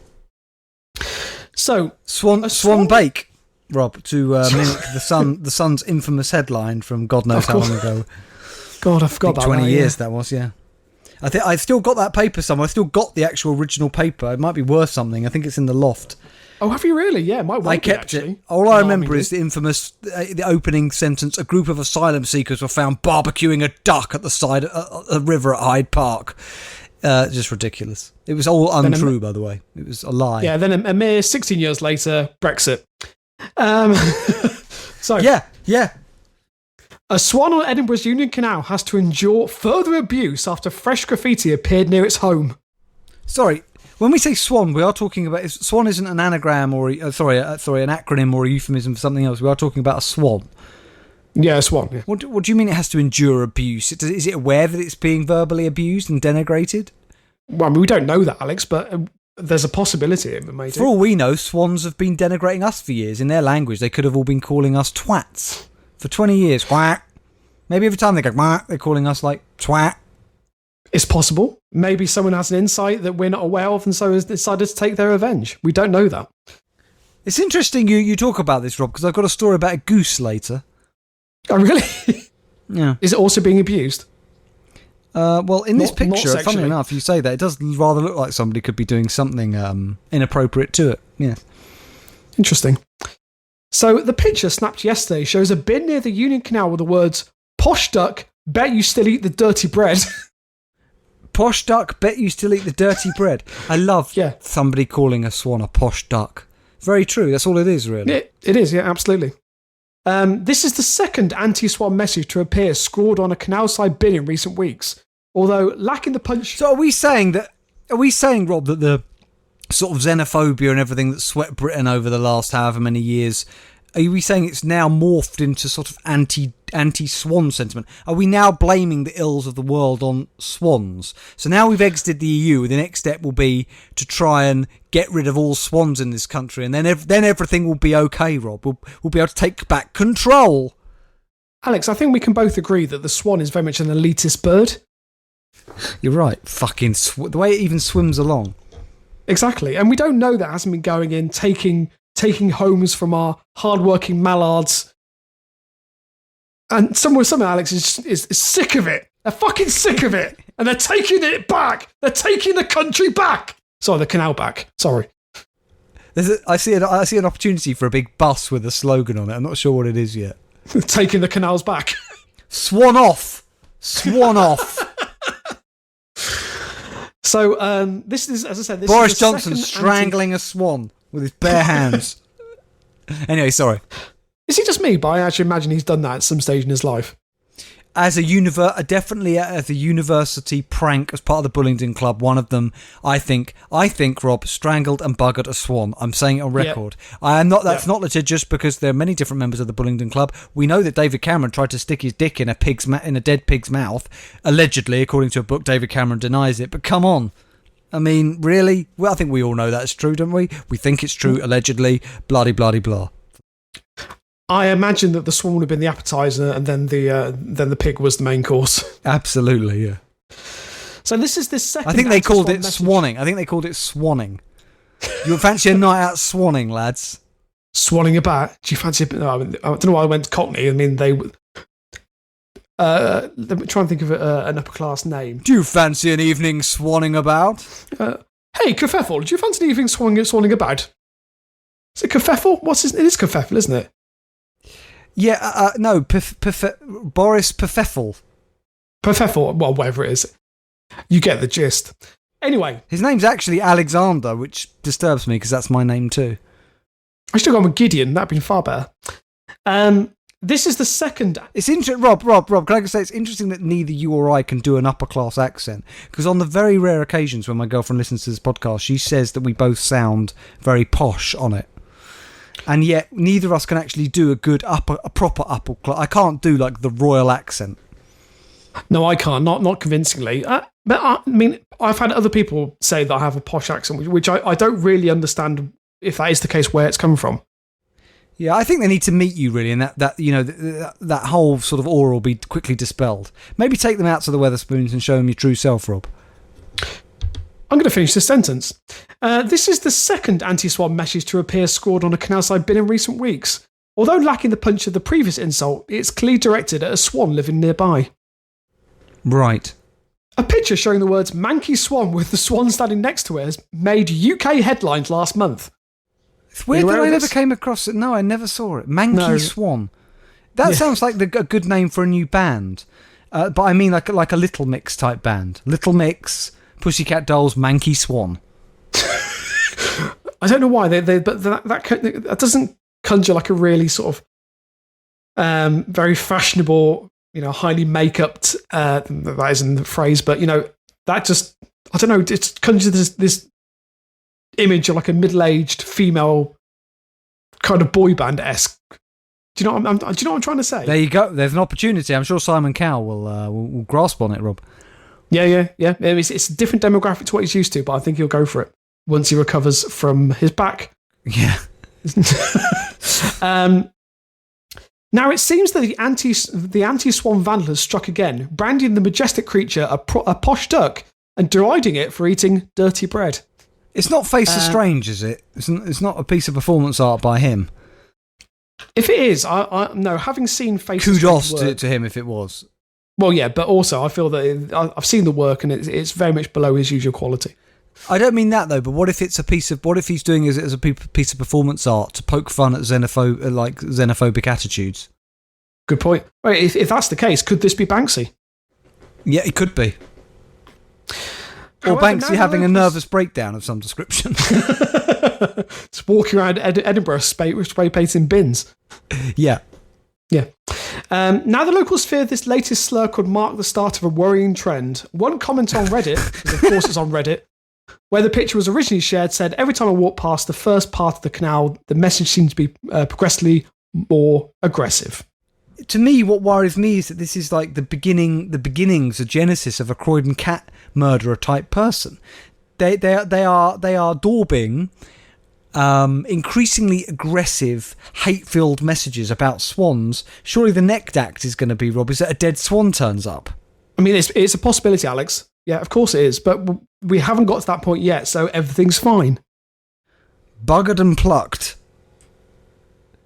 So, Swan bake. Rob, to mimic the Sun's infamous headline from God knows how long ago. God, I forgot about 20 that. years that was, yeah. I think I've still got that paper somewhere. I still got the actual original paper. It might be worth something. I think it's in the loft. Oh, have you really? Yeah, it might. I kept it. All I remember is the infamous, the opening sentence: "A group of asylum seekers were found barbecuing a duck at the side of a river at Hyde Park." Just ridiculous. It was all untrue, by the way. It was a lie. Yeah. Then a mere 16 years later, Brexit. So yeah. A swan on Edinburgh's Union Canal has to endure further abuse after fresh graffiti appeared near its home. Sorry, when we say swan, we are talking about... Swan isn't an anagram or... an acronym or a euphemism for something else. We are talking about a swan. Yeah, a swan. Yeah. What do you mean it has to endure abuse? Is it aware that it's being verbally abused and denigrated? Well, I mean, we don't know that, Alex, but there's a possibility it may do. For all we know, swans have been denigrating us for years. In their language, they could have all been calling us twats. For 20 years, quack. Maybe every time they go quack, they're calling us like twat. It's possible. Maybe someone has an insight that we're not aware of and so has decided to take their revenge. We don't know that. It's interesting you talk about this, Rob, because I've got a story about a goose later. Oh, really? Yeah. Is it also being abused? Well, in this picture, not funnily enough, you say that, it does rather look like somebody could be doing something inappropriate to it. Yeah. Interesting. So the picture snapped yesterday shows a bin near the Union Canal with the words, "Posh duck, bet you still eat the dirty bread." Posh duck, bet you still eat the dirty bread. I love somebody calling a swan a posh duck. Very true. That's all it is, really. It is, yeah, absolutely. This is the second anti-swan message to appear scrawled on a canal-side bin in recent weeks. Although lacking the punch... So are we saying, Rob, that the sort of xenophobia and everything that swept Britain over the last however many years, are we saying it's now morphed into sort of anti-swan sentiment? Are we now blaming the ills of the world on swans? So now we've exited the EU, the next step will be to try and get rid of all swans in this country, and then everything will be okay, Rob. We'll be able to take back control. Alex, I think we can both agree that the swan is very much an elitist bird. You're right. Fucking the way it even swims along. Exactly. And we don't know that hasn't been going in, taking homes from our hardworking mallards. And some Alex is sick of it. They're fucking sick of it. And they're taking it back. They're taking the country back. Sorry, the canal back. Sorry. I see an opportunity for a big bus with a slogan on it. I'm not sure what it is yet. Taking the canals back. Swan off. Swan off. So this is, as I said, Boris Johnson strangling a swan with his bare hands. Anyway, sorry. Is it just me? But I actually imagine he's done that at some stage in his life. Definitely as a university prank as part of the Bullingdon Club. One of them, I think, Rob, strangled and buggered a swan. I'm saying it on record. Yep. I am not. That's not legit. Just because there are many different members of the Bullingdon Club. We know that David Cameron tried to stick his dick in a dead pig's mouth, allegedly, according to a book. David Cameron denies it. But come on. I mean, really? Well, I think we all know that's true, don't we? We think it's true, allegedly. Bloody, bloody, blah. I imagine that the swan would have been the appetizer, and then the pig was the main course. Absolutely, yeah. So this is the second. I think they called it swanning. You fancy a night out swanning, lads? Swanning about? Do you fancy? No, I don't know why I went Cockney. I mean, they. Let me try and think of an upper class name. Do you fancy an evening swanning about? Hey, Kerfuffle, do you fancy an evening swanning about? Is it Kerfuffle? It is Kerfuffle, isn't it? Yeah, no, Boris Perfeffel. Perfeffel, well, whatever it is. You get the gist. Anyway. His name's actually Alexander, which disturbs me because that's my name too. I should have gone with Gideon. That'd been far better. This is the second... It's interesting, Rob, can I just say it's interesting that neither you or I can do an upper class accent, because on the very rare occasions when my girlfriend listens to this podcast, she says that we both sound very posh on it. And yet, neither of us can actually do a proper upper class. I can't do like the royal accent. No, I can't. Not convincingly. But I mean, I've had other people say that I have a posh accent, which I don't really understand if that is the case, where it's come from. Yeah, I think they need to meet you really, and that whole sort of aura will be quickly dispelled. Maybe take them out to the Weatherspoons and show them your true self, Rob. I'm going to finish this sentence. This is the second anti-swan message to appear scored on a canal-side bin in recent weeks. Although lacking the punch of the previous insult, it's clearly directed at a swan living nearby. Right. A picture showing the words "manky swan" with the swan standing next to it has made UK headlines last month. It's weird that I never came across it. No, I never saw it. Manky Swan. That sounds like a good name for a new band. But I mean like a Little Mix type band. Little Mix, Pussycat Dolls, Manky Swan. I don't know why, but that doesn't conjure like a really sort of very fashionable, highly make-upped, that isn't the phrase, but, that just, I don't know, it conjures this image of like a middle-aged female kind of boy band-esque. Do you know what I'm trying to say? There you go. There's an opportunity. I'm sure Simon Cowell will grasp on it, Rob. Yeah. It's a different demographic to what he's used to, but I think he'll go for it once he recovers from his back. Yeah. Now it seems that the anti-swan vandal has struck again, branding the majestic creature a posh duck and deriding it for eating dirty bread. It's not Face of Strange, is it? It's not a piece of performance art by him. If it is, no. Having seen Face Kudos to him if it was. Well, yeah, but also I feel that I've seen the work and it's very much below his usual quality. I don't mean that though, but what if it's what if he's doing it as a piece of performance art to poke fun at xenophobic attitudes? Good point. Right, if that's the case, could this be Banksy? Yeah, it could be. Or Banksy having a nervous breakdown of some description. Just walking around Edinburgh spray painting bins. Yeah. Yeah. Now the locals fear this latest slur could mark the start of a worrying trend. One comment on Reddit, because of course it's on Reddit, where the picture was originally shared, said, "Every time I walk past the first part of the canal, the message seems to be progressively more aggressive." To me, what worries me is that this is like the beginnings, the genesis of a Croydon cat murderer type person. They are daubing increasingly aggressive, hate-filled messages about swans. Surely the next act is going to be, Rob, is that a dead swan turns up? I mean, it's a possibility, Alex. Yeah, of course it is, but we haven't got to that point yet, so everything's fine. Buggered and Plucked.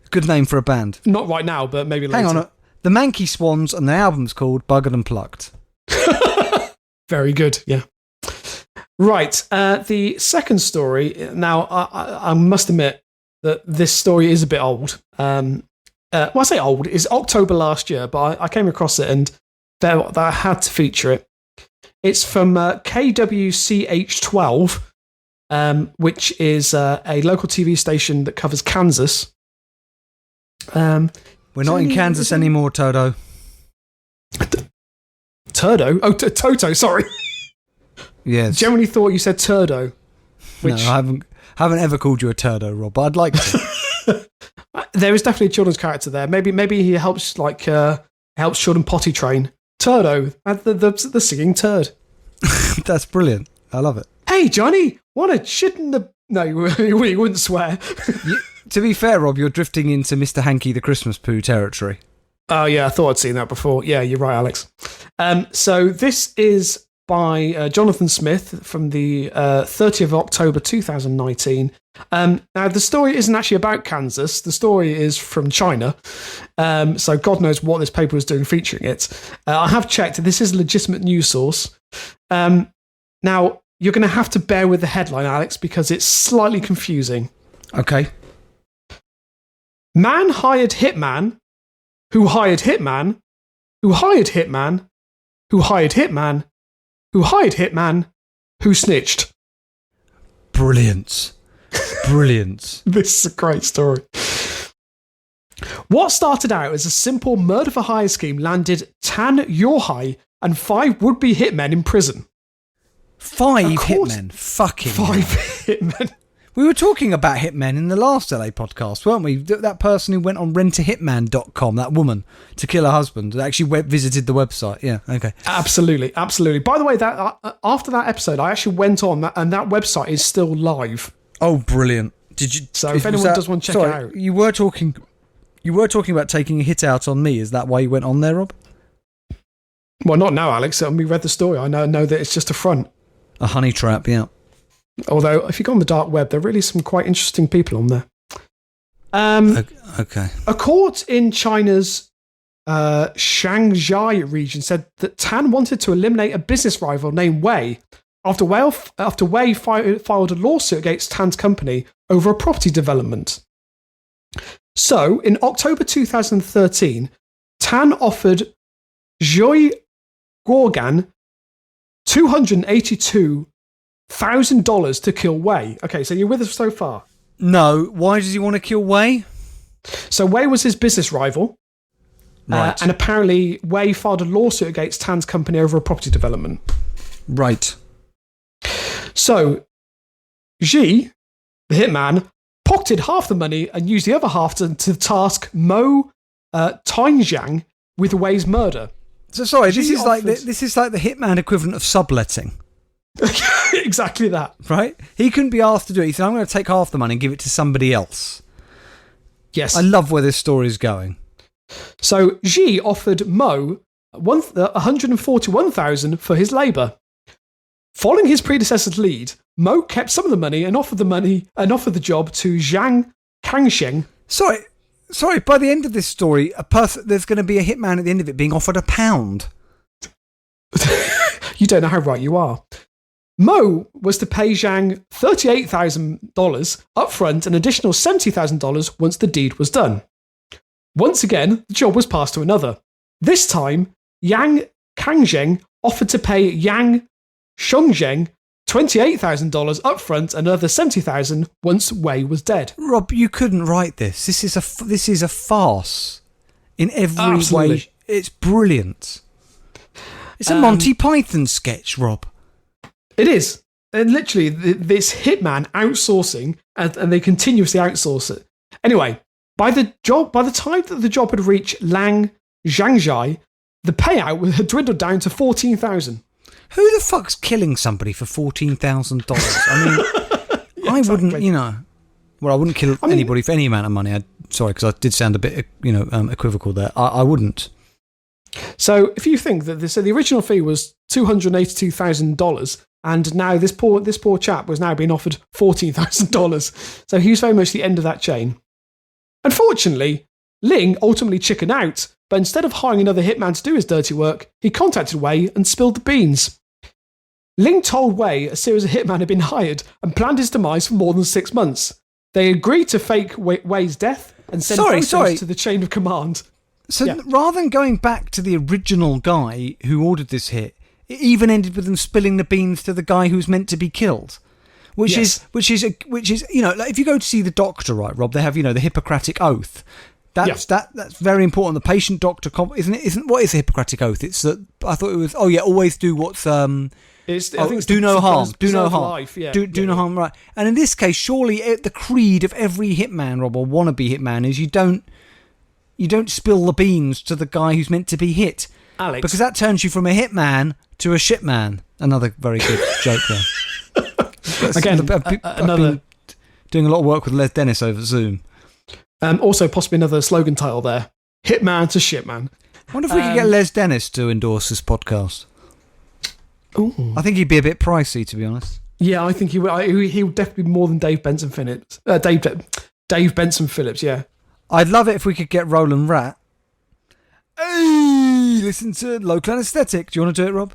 Good name for a band. Not right now, but maybe later. Hang on. The Manky Swans, and the album's called Buggered and Plucked. Very good, yeah. Right, the second story. Now, I must admit that this story is a bit old. Well, I say old. It's October last year, but I came across it and that I had to feature it. It's from KWCH12, which is a local TV station that covers Kansas. We're not in Kansas anymore, Toto. Turdo? Oh, Toto, sorry. Yes. Generally thought you said turdo. No, I haven't ever called you a turdo, Rob, but I'd like to. There is definitely a children's character there. Maybe he helps helps children potty train. Turdo, the singing turd. That's brilliant. I love it. Hey, Johnny, want a shit in the... No, you wouldn't swear. To be fair, Rob, you're drifting into Mr. Hanky the Christmas Poo territory. Oh, yeah, I thought I'd seen that before. Yeah, you're right, Alex. So this is by Jonathan Smith from the 30th of October 2019. Now, the story isn't actually about Kansas. The story is from China. So God knows what this paper was doing featuring it. I have checked. This is a legitimate news source. Now, you're going to have to bear with the headline, Alex, because it's slightly confusing. Okay. Man hired hitman, who hired hitman, who hired hitman, who hired hitman, who hired hitman, who snitched. Brilliant. Brilliant. This is a great story. What started out as a simple murder for hire scheme landed Tan Yorhai and 5 would-be hitmen in prison. 5 hitmen? Fucking 5 hitmen. We were talking about hitmen in the last LA podcast, weren't we? That person who went on rentahitman.com, that woman, to kill her husband, actually visited the website. Yeah, okay. Absolutely, absolutely. By the way, that after that episode, I actually went on, and that website is still live. Oh, brilliant. Did you? So if anyone does want to check it out. You were talking about taking a hit out on me. Is that why you went on there, Rob? Well, not now, Alex. We read the story. I know that it's just a front. A honey trap, yeah. Although, if you go on the dark web, there are really some quite interesting people on there. Okay. A court in China's Shanghai region said that Tan wanted to eliminate a business rival named Wei after Wei filed a lawsuit against Tan's company over a property development. So, in October 2013, Tan offered Zhou Guogan $282,000 to kill Wei. Okay, so you're with us so far? No. Why does he want to kill Wei? So Wei was his business rival. Right. And apparently Wei filed a lawsuit against Tan's company over a property development. Right. So Xi, the hitman, pocketed half the money and used the other half to task Mo Tianjiang with Wei's murder. So sorry, this Xi is like the hitman equivalent of subletting. Exactly that. Right? He couldn't be asked to do it. He said, I'm going to take half the money and give it to somebody else. Yes. I love where this story is going. So Xi offered Mo $141,000 for his labour. Following his predecessor's lead, Mo kept some of the money and offered the job to Zhang Kangsheng. Sorry. By the end of this story, there's going to be a hitman at the end of it being offered £1. You don't know how right you are. Mo was to pay Zhang $38,000 upfront and an additional $70,000 once the deed was done. Once again, the job was passed to another. This time, Yang Kangsheng offered to pay Yang Shongzheng $28,000 upfront and another $70,000 once Wei was dead. Rob, you couldn't write this. This is a farce in every Absolutely. way. It's brilliant. It's a Monty Python sketch, Rob. It is. And literally, this hitman outsourcing, and they continuously outsource it. Anyway, by the time that the job had reached Lang Zhangzhai, the payout had dwindled down to $14,000. Who the fuck's killing somebody for $14,000? I mean, Yeah, I exactly. wouldn't, I wouldn't kill anybody for any amount of money. Sorry, because I did sound a bit, equivocal there. I wouldn't. So if you think that the original fee was $282,000, and now this poor chap was now being offered $14,000, so he was very much the end of that chain. Unfortunately, Ling ultimately chickened out, but instead of hiring another hitman to do his dirty work, he contacted Wei and spilled the beans. Ling told Wei a series of hitmen had been hired and planned his demise for more than 6 months. They agreed to fake Wei's death and send photos to the chain of command. So rather than going back to the original guy who ordered this hit, it even ended with them spilling the beans to the guy who's meant to be killed. Which is like if you go to see the doctor, right, Rob, they have, the Hippocratic Oath. That's very important. The patient doctor isn't what is the Hippocratic Oath? It's that I thought it was always do what's do no harm. Do no harm. Life, do no harm, right. And in this case, surely the creed of every hitman, Rob, or wannabe hitman is you don't spill the beans to the guy who's meant to be hit. Alex. Because that turns you from a hitman to a shitman. Another very good joke there. Again, I've been doing a lot of work with Les Dennis over Zoom. Also, possibly another slogan title there. Hitman to shitman. I wonder if we could get Les Dennis to endorse this podcast. Ooh. I think he'd be a bit pricey, to be honest. Yeah, I think he would. He would definitely be more than Dave Benson Phillips. Dave Benson Phillips, yeah. I'd love it if we could get Roland Rat. Hey, listen to Local Anesthetic. Do you want to do it, Rob?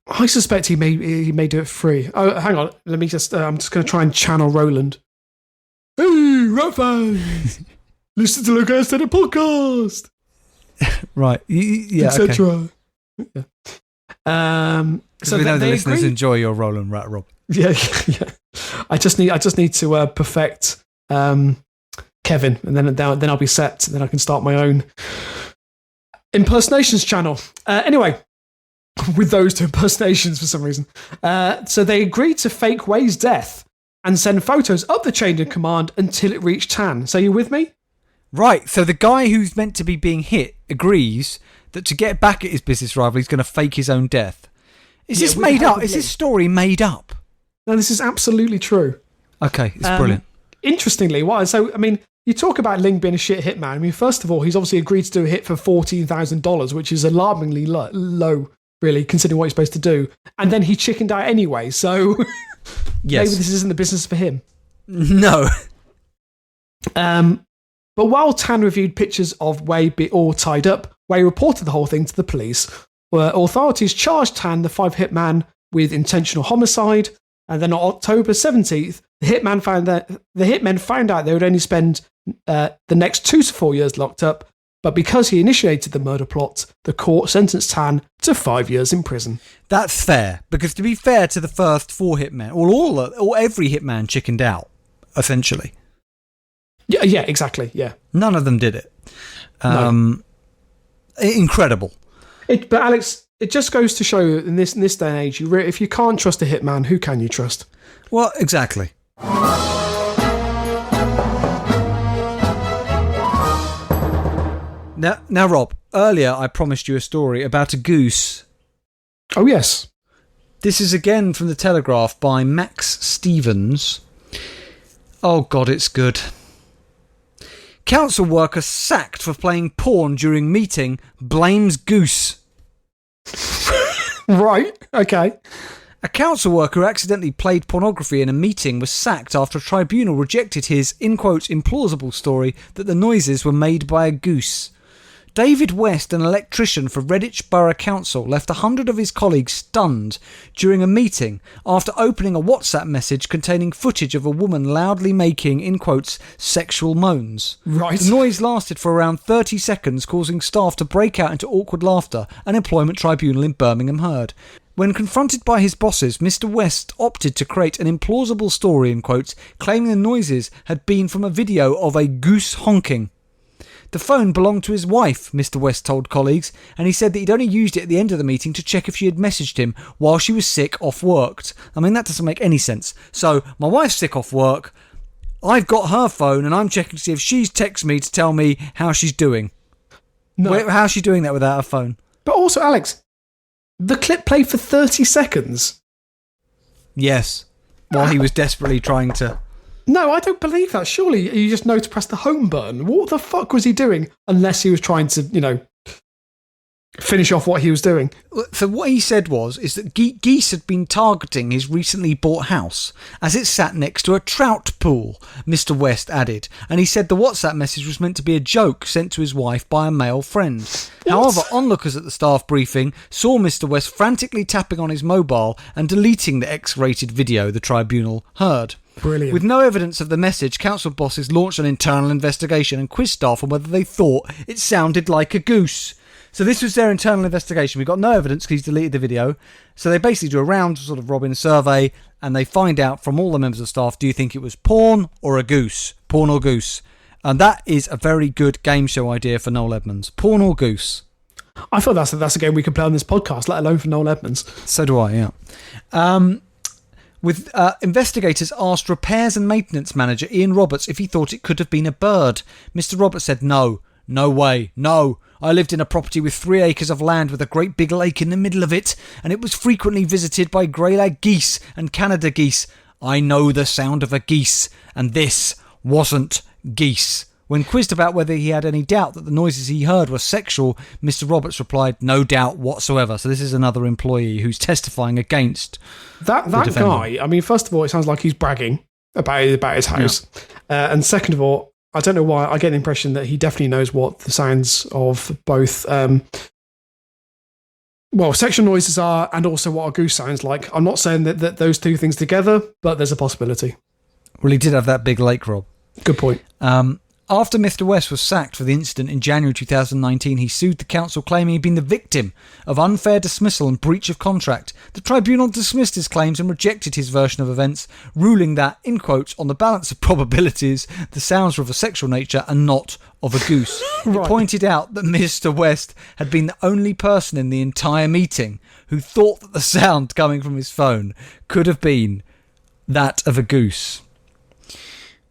I suspect he may do it free. Oh, hang on. Let me just. I'm just going to try and channel Roland. Hey, rat fans! Listen to Local Anesthetic podcast. Right. Yeah. Etc. Okay. So we know the listeners agree. enjoy your Roland Rat, Rob. Yeah. I just need to perfect Kevin, and then I'll be set. Then I can start my own impersonations channel. Anyway, with those two impersonations for some reason. So they agreed to fake Wei's death and send photos up the chain of command until it reached Tan. So you with me? Right. So the guy who's meant to be being hit agrees that to get back at his business rival, he's going to fake his own death. Is this made up? Is this story made up? No, this is absolutely true. Okay, it's brilliant. Interestingly, you talk about Ling being a shit hitman. I mean, first of all, he's obviously agreed to do a hit for $14,000, which is alarmingly low, really, considering what he's supposed to do. And then he chickened out anyway. So, Yes. Maybe this isn't the business for him. No. But while Tan reviewed pictures of Wei all tied up, Wei reported the whole thing to the police, where authorities charged Tan, the 5 hitman, with intentional homicide. And then on October 17th, the hitmen found out they would only spend the next 2 to 4 years locked up. But because he initiated the murder plot, the court sentenced Tan to 5 years in prison. That's fair, because to be fair to the first 4 hitmen, or every hitman chickened out, essentially. Yeah, exactly. Yeah, none of them did it. No. Incredible. But Alex, it just goes to show in this day and age, if you can't trust a hitman, who can you trust? Well, exactly. Now, Rob, earlier I promised you a story about a goose. Oh, yes. This is again from the Telegraph by Max Stevens. Oh, God, it's good. Council worker sacked for playing porn during meeting, blames goose. Right, okay. A council worker who accidentally played pornography in a meeting was sacked after a tribunal rejected his, in quotes, implausible story that the noises were made by a goose. David West, an electrician for Redditch Borough Council, left 100 of his colleagues stunned during a meeting after opening a WhatsApp message containing footage of a woman loudly making, in quotes, sexual moans. Right. The noise lasted for around 30 seconds, causing staff to break out into awkward laughter, an employment tribunal in Birmingham heard. When confronted by his bosses, Mr. West opted to create an implausible story, in quotes, claiming the noises had been from a video of a goose honking. The phone belonged to his wife, Mr. West told colleagues, and he said that he'd only used it at the end of the meeting to check if she had messaged him while she was sick off work. I mean, that doesn't make any sense. So, my wife's sick off work, I've got her phone, and I'm checking to see if she's texted me to tell me how she's doing. No. How's she doing that without her phone? But also, Alex, the clip played for 30 seconds. Yes, while he was desperately trying to... No, I don't believe that. Surely you just know to press the home button. What the fuck was he doing? Unless he was trying to, finish off what he was doing. So what he said is that geese had been targeting his recently bought house as it sat next to a trout pool, Mr. West added. And he said the WhatsApp message was meant to be a joke sent to his wife by a male friend. What? However, onlookers at the staff briefing saw Mr. West frantically tapping on his mobile and deleting the X-rated video, the tribunal heard. Brilliant. With no evidence of the message, council bosses launched an internal investigation and quizzed staff on whether they thought it sounded like a goose. So this was their internal investigation. We got no evidence because he's deleted the video. So they basically do a round sort of Robin survey and they find out from all the members of staff, do you think it was porn or a goose? Porn or goose? And that is a very good game show idea for Noel Edmonds. Porn or goose? I thought that's a game we could play on this podcast, let alone for Noel Edmonds. So do I, yeah. Investigators asked repairs and maintenance manager Ian Roberts if he thought it could have been a bird. Mr. Roberts said no way, no. I lived in a property with 3 acres of land with a great big lake in the middle of it, and it was frequently visited by greylag geese and Canada geese. I know the sound of a geese, and this wasn't geese. When quizzed about whether he had any doubt that the noises he heard were sexual, Mr. Roberts replied, no doubt whatsoever. So this is another employee who's testifying against that guy. I mean, first of all, it sounds like he's bragging about his house. Yeah. And second of all, I don't know why, I get the impression that he definitely knows what the sounds of both sexual noises are and also what a goose sounds like. I'm not saying that those two things together, but there's a possibility. Well, he did have that big lake, Rob. Good point. After Mr. West was sacked for the incident in January 2019, he sued the council claiming he'd been the victim of unfair dismissal and breach of contract. The tribunal dismissed his claims and rejected his version of events, ruling that, in quotes, on the balance of probabilities, the sounds were of a sexual nature and not of a goose. Right. It pointed out that Mr. West had been the only person in the entire meeting who thought that the sound coming from his phone could have been that of a goose.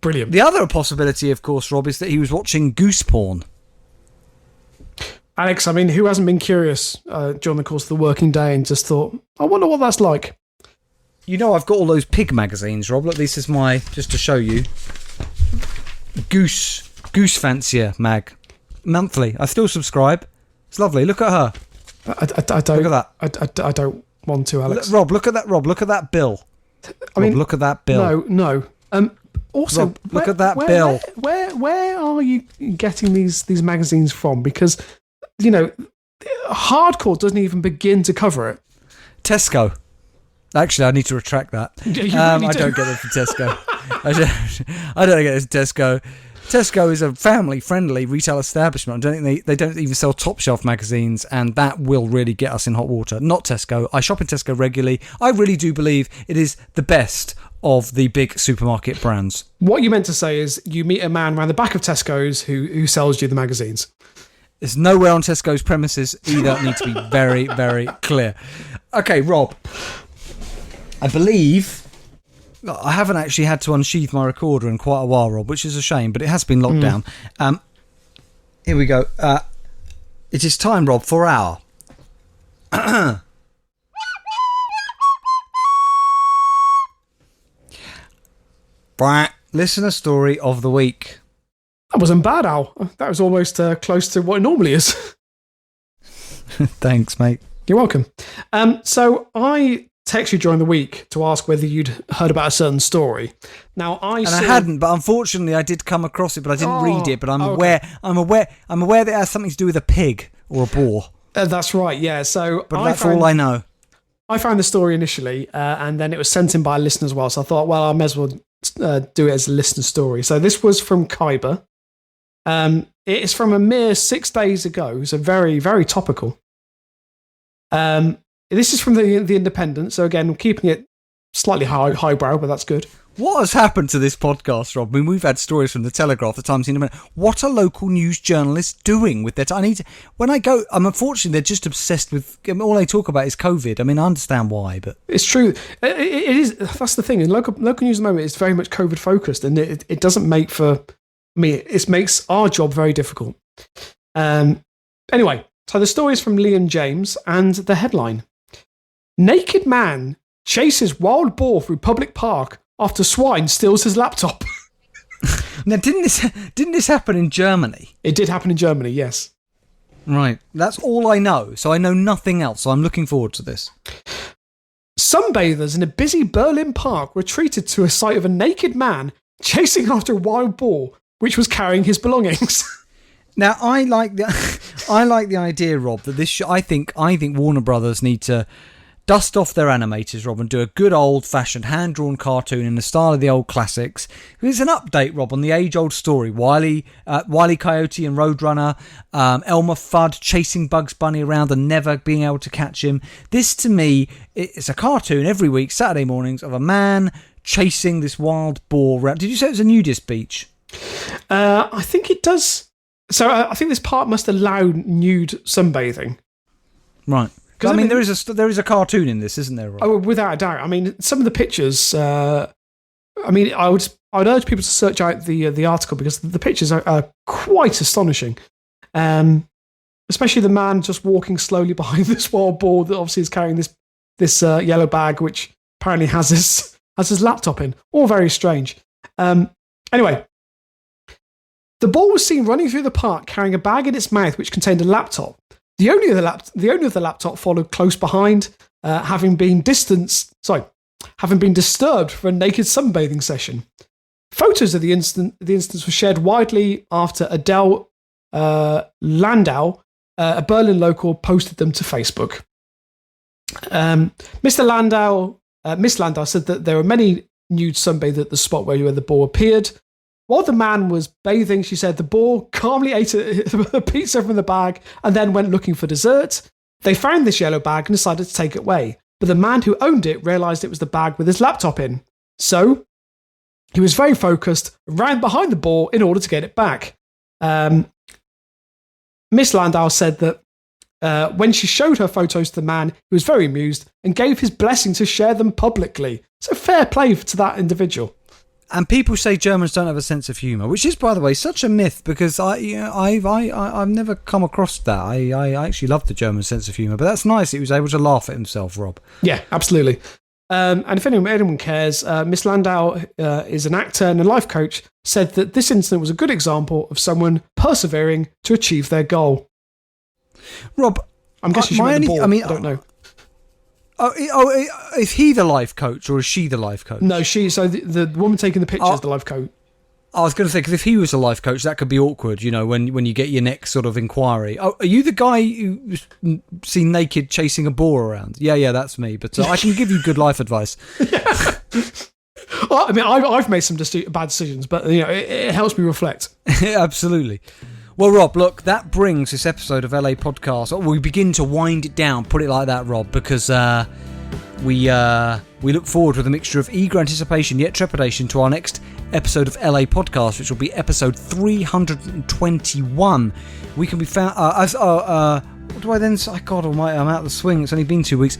Brilliant. The other possibility, of course, Rob, is that he was watching goose porn. Alex, I mean, who hasn't been curious during the course of the working day and just thought, I wonder what that's like? You know, I've got all those pig magazines, Rob. Look, this is my, just to show you, Goose Fancier mag. Monthly. I still subscribe. It's lovely. Look at her. I don't. Look at that. I don't want to, Alex. Rob, look at that. Rob, look at that bill. I mean, Rob, look at that bill. No. Also, Rob, look at that bill. Where are you getting these magazines from? Because, hardcore doesn't even begin to cover it. Tesco. Actually, I need to retract that. I don't get it from Tesco. I don't get it from Tesco. Tesco is a family-friendly retail establishment. I don't think they don't even sell top shelf magazines, and that will really get us in hot water. Not Tesco. I shop in Tesco regularly. I really do believe it is the best of the big supermarket brands. What you meant to say is you meet a man around the back of Tesco's who sells you the magazines. It's nowhere on Tesco's premises either. Need to be very, very clear. Okay, Rob. I believe I haven't actually had to unsheath my recorder in quite a while, Rob, which is a shame, but it has been locked down. Here we go. It is time, Rob, for our... listener story of the week. That wasn't bad, Al. That was almost close to what it normally is. Thanks, mate. You're welcome. So I text you during the week to ask whether you'd heard about a certain story. Now I hadn't, but unfortunately I did come across it, but I didn't read it. But I'm aware that it has something to do with a pig or a boar. That's right. Yeah. So, but that's all I know. I found the story initially, and then it was sent in by a listener as well. So I thought, well, I may as well do it as a listener story. So this was from Khyber. It is from a mere 6 days ago, so very, very topical. This is from the Independent, so again, keeping it slightly highbrow, but that's good. What has happened to this podcast, Rob? I mean, we've had stories from the Telegraph, the Times, the Independent. What are local news journalists doing with their time? Unfortunately, they're just obsessed with. All they talk about is COVID. I mean, I understand why, but it's true. It is. That's the thing. In local news at the moment is very much COVID focused, and it doesn't make for. I mean, it makes our job very difficult. Anyway, so the story is from Liam James, and the headline: Naked man chases wild boar through public park after swine steals his laptop. Now, didn't this happen in Germany? It did happen in Germany, yes. Right, that's all I know. So I know nothing else. So I'm looking forward to this. Sunbathers in a busy Berlin park were treated to a sight of a naked man chasing after a wild boar, which was carrying his belongings. Now, I like the idea, Rob, that this. I think Warner Brothers need to dust off their animators, Rob, and do a good old-fashioned hand-drawn cartoon in the style of the old classics. It's an update, Rob, on the age-old story. Wile E. Coyote and Roadrunner, Elmer Fudd chasing Bugs Bunny around and never being able to catch him. This, to me, it's a cartoon every week, Saturday mornings, of a man chasing this wild boar around. Did you say it was a nudist beach? I think it does. So I think this park must allow nude sunbathing. Right. I mean, there is a cartoon in this, isn't there, Rob? Oh, without a doubt. I mean, some of the pictures. I would urge people to search out the article because the pictures are quite astonishing. Especially the man just walking slowly behind this wild boar that obviously is carrying this yellow bag, which apparently has his laptop in. All very strange. Anyway, the boar was seen running through the park carrying a bag in its mouth which contained a laptop. The owner of the laptop followed close behind, having been disturbed for a naked sunbathing session. Photos of the instance were shared widely after Adele Landau, a Berlin local, posted them to Facebook. Miss Landau said that there were many nude sunbathers at the spot where the boar appeared. While the man was bathing, she said the boar calmly ate a pizza from the bag and then went looking for dessert. They found this yellow bag and decided to take it away, but the man who owned it realised it was the bag with his laptop in. So he was very focused, ran behind the boar in order to get it back. Miss Landau said that when she showed her photos to the man, he was very amused and gave his blessing to share them publicly. So fair play to that individual. And people say Germans don't have a sense of humour, which is, by the way, such a myth because I've never come across that. I actually love the German sense of humour, but that's nice. He was able to laugh at himself, Rob. Yeah, absolutely. And if anyone cares, Miss Landau is an actor and a life coach, said that this incident was a good example of someone persevering to achieve their goal. Rob, I'm guessing you meant the ball. I don't know. Is he the life coach or is she the life coach? No, she. So the woman taking the picture is the life coach. I was going to say, because if he was a life coach, that could be awkward, when you get your next sort of inquiry. Oh, are you the guy who's seen naked chasing a boar around? Yeah, that's me. But I can give you good life advice. Yeah. Well, I mean, I've made some bad decisions, but it helps me reflect. Absolutely. Well, Rob, look, that brings this episode of LA Podcast. We begin to wind it down, put it like that, Rob, because we look forward with a mixture of eager anticipation yet trepidation to our next episode of LA Podcast, which will be episode 321. We can be found what do I then say? God almighty, I'm out of the swing. It's only been 2 weeks.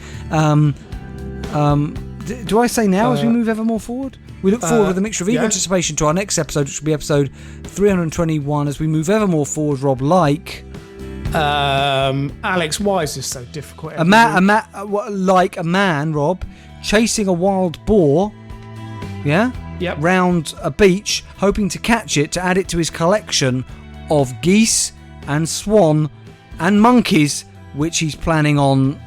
Do I say now as we move ever more forward? We look forward with a mixture of eager anticipation to our next episode, which will be episode 321 as we move ever more forward, Rob, like... Alex, why is this so difficult? Like a man, Rob, chasing a wild boar, round a beach, hoping to catch it to add it to his collection of geese and swan and monkeys, which he's planning on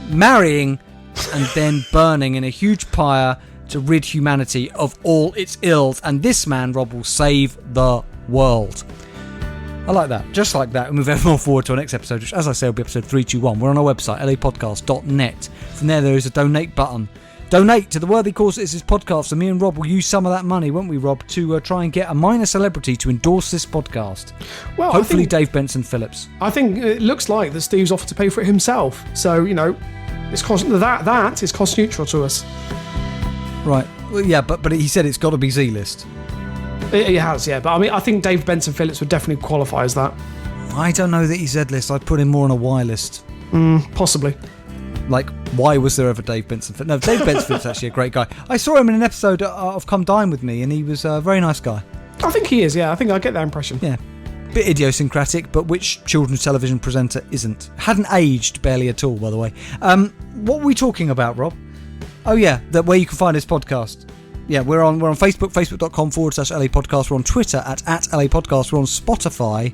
marrying and then burning in a huge pyre to rid humanity of all its ills. And this man, Rob, will save the world. I like that. Just like that, we move ever more forward to our next episode, which, as I say, will be episode 321. We're on our website, lapodcast.net. From there is a donate button. Donate to the worthy cause that is this podcast, and me and Rob will use some of that money, won't we, Rob, to try and get a minor celebrity to endorse this podcast. Well, hopefully Dave Benson Phillips. I think it looks like that Steve's offered to pay for it himself. So, it's that is cost neutral to us. Right. Well, yeah, but he said it's got to be Z-list. It has, yeah. But I mean, I think Dave Benson Phillips would definitely qualify as that. I don't know that he's Z-list. I'd put him more on a Y-list. Possibly. Like, why was there ever Dave Benson Phillips? No, Dave Benson Phillips is actually a great guy. I saw him in an episode of Come Dine With Me, and he was a very nice guy. I think he is, yeah. I think I get that impression. Yeah. Bit idiosyncratic, but which children's television presenter isn't? Hadn't aged barely at all, by the way. What were we talking about, Rob? Oh yeah, that where you can find this podcast. Yeah, we're on Facebook, facebook.com/LA Podcast. We're on Twitter at LA Podcast. We're on Spotify.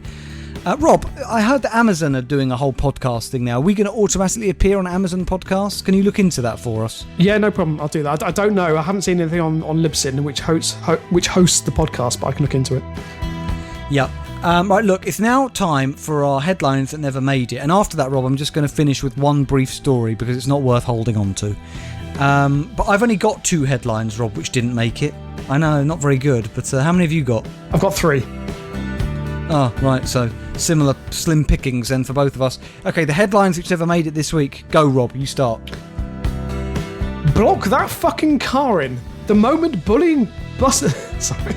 Rob, I heard that Amazon are doing a whole podcast thing now. Are we going to automatically appear on Amazon Podcasts? Can you look into that for us? Yeah, no problem. I'll do that. I don't know. I haven't seen anything on Libsyn, which hosts the podcast, but I can look into it. Yep. Right, look, it's now time for our headlines that never made it. And after that, Rob, I'm just going to finish with one brief story because it's not worth holding on to. But I've only got 2 headlines, Rob, which didn't make it. I know, not very good, but how many have you got? I've got 3. Oh, right, so similar slim pickings then for both of us. Okay, the headlines which never made it this week. Go, Rob, you start. Block that fucking car in. The moment bullying bus... Sorry.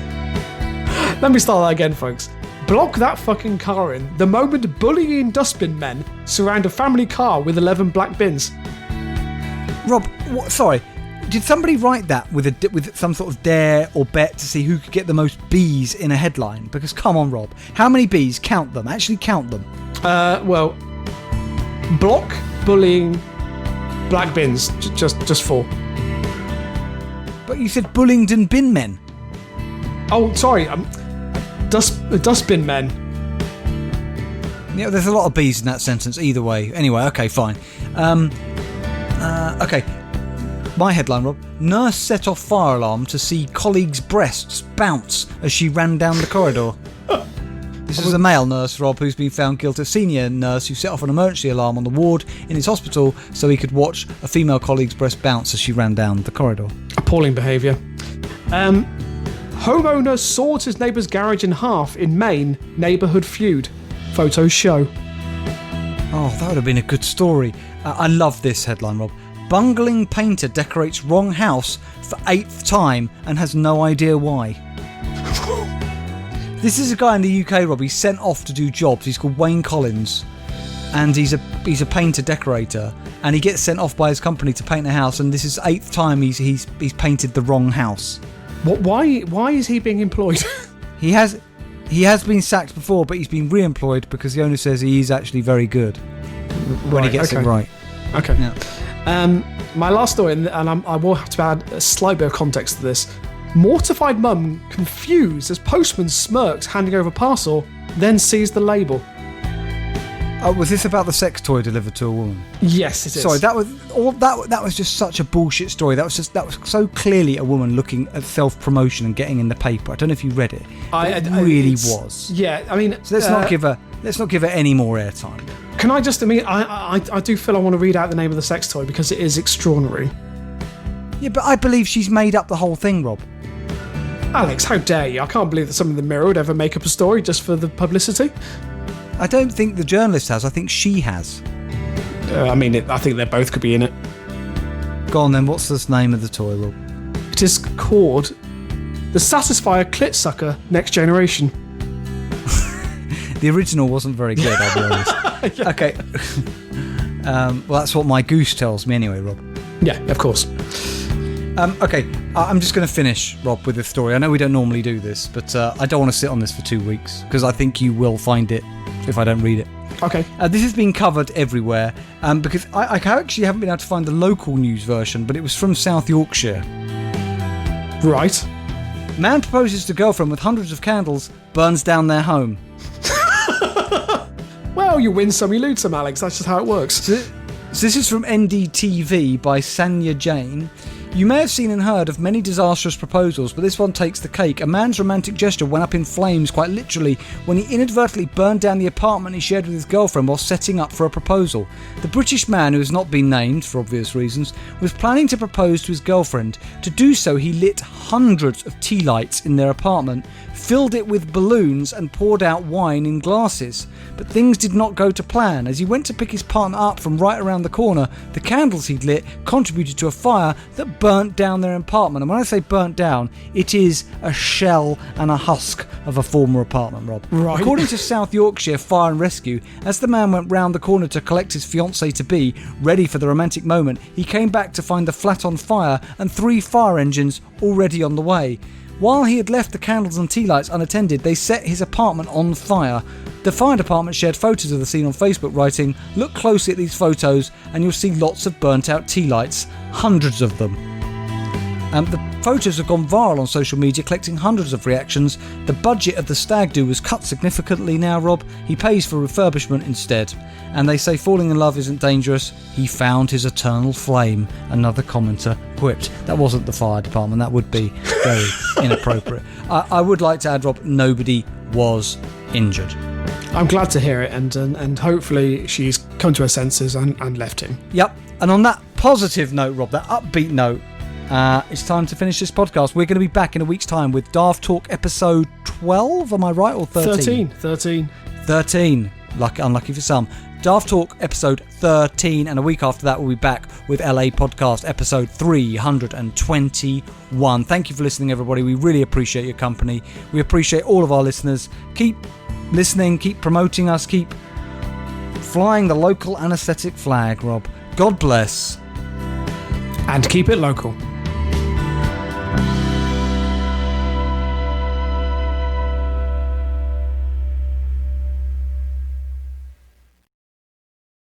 Let me start that again, folks. Block that fucking car in. The moment bullying dustbin men surround a family car with 11 black bins. Rob, sorry. Did somebody write that with some sort of dare or bet to see who could get the most B's in a headline? Because come on, Rob, how many B's? Count them. Actually, count them. Well, block bullying black bins. Just 4. But you said Bullingdon bin men. Oh, sorry. Dustbin men. Yeah, there's a lot of B's in that sentence. Either way. Anyway, okay, fine. Okay. My headline, Rob. Nurse set off fire alarm to see colleague's breasts bounce as she ran down the corridor. This is a male nurse, Rob, who's been found guilty. A senior nurse who set off an emergency alarm on the ward in his hospital so he could watch a female colleague's breast bounce as she ran down the corridor. Appalling behaviour. Homeowner saws his neighbour's garage in half in Maine. Neighbourhood feud. Photos show. Oh, that would have been a good story. I love this headline, Rob. Bungling painter decorates wrong house for 8th time and has no idea why. This is a guy in the UK, Rob. He's sent off to do jobs. He's called Wayne Collins, and he's a painter decorator. And he gets sent off by his company to paint a house. And this is 8th time he's painted the wrong house. What? Why is he being employed? He has been sacked before, but he's been re-employed because the owner says he is actually very good when he gets it right. Okay. Yeah. My last story, and I will have to add a slight bit of context to this. Mortified mum confused as postman smirks handing over parcel, then sees the label. Oh, was this about the sex toy delivered to a woman? Yes, it is. Sorry, that was just such a bullshit story. That was so clearly a woman looking at self-promotion and getting in the paper. I don't know if you read it. It really was. Yeah, I mean, so let's not give her any more airtime. Can I just? I mean, I do feel I want to read out the name of the sex toy because it is extraordinary. Yeah, but I believe she's made up the whole thing, Rob. Alex, how dare you? I can't believe that someone in the Mirror would ever make up a story just for the publicity. I don't think the journalist has. I think she has. I think they both could be in it. Go on then, what's the name of the toy, Rob? It is called the Satisfier Clit Sucker Next Generation. The original wasn't very good, I'll be honest. Yeah. Okay. Well, that's what my goose tells me anyway, Rob. Yeah, of course. Okay, I'm just going to finish, Rob, with this story. I know we don't normally do this, but I don't want to sit on this for 2 weeks, because I think you will find it if I don't read it. Okay. This has been covered everywhere, because I actually haven't been able to find the local news version, but it was from South Yorkshire. Right. Man proposes to girlfriend with hundreds of candles, burns down their home. Well, you win some, you lose some, Alex. That's just how it works. So this is from NDTV by Sanya Jain. You may have seen and heard of many disastrous proposals, but this one takes the cake. A man's romantic gesture went up in flames, quite literally, when he inadvertently burned down the apartment he shared with his girlfriend while setting up for a proposal. The British man, who has not been named for obvious reasons, was planning to propose to his girlfriend. To do so, he lit hundreds of tea lights in their apartment, filled it with balloons and poured out wine in glasses. But things did not go to plan. As he went to pick his partner up from right around the corner, the candles he'd lit contributed to a fire that burnt down their apartment. And when I say burnt down, it is a shell and a husk of a former apartment, Rob. Right. According to South Yorkshire Fire and Rescue, as the man went round the corner to collect his fiancée-to-be, ready for the romantic moment, he came back to find the flat on fire and 3 fire engines already on the way. While he had left the candles and tea lights unattended, they set his apartment on fire. The fire department shared photos of the scene on Facebook, writing, "Look closely at these photos and you'll see lots of burnt out tea lights, hundreds of them." The photos have gone viral on social media, collecting hundreds of reactions. The budget of the stag do was cut significantly now, Rob. He pays for refurbishment instead. And they say falling in love isn't dangerous. He found his eternal flame, another commenter quipped. That wasn't the fire department. That would be very inappropriate. I would like to add, Rob, nobody was injured. I'm glad to hear it, and hopefully she's come to her senses and left him. Yep. And on that positive note, Rob, that upbeat note, it's time to finish this podcast. We're going to be back in a week's time with Daft Talk episode 12, am I right, or 13? 13. Unlucky for some. Daft Talk episode 13, and a week after that we'll be back with LA Podcast episode 321. Thank you for listening, everybody. We really appreciate your company. We appreciate all of our listeners. Keep listening, keep promoting us, keep flying the local anaesthetic flag, Rob. God bless. And keep it local.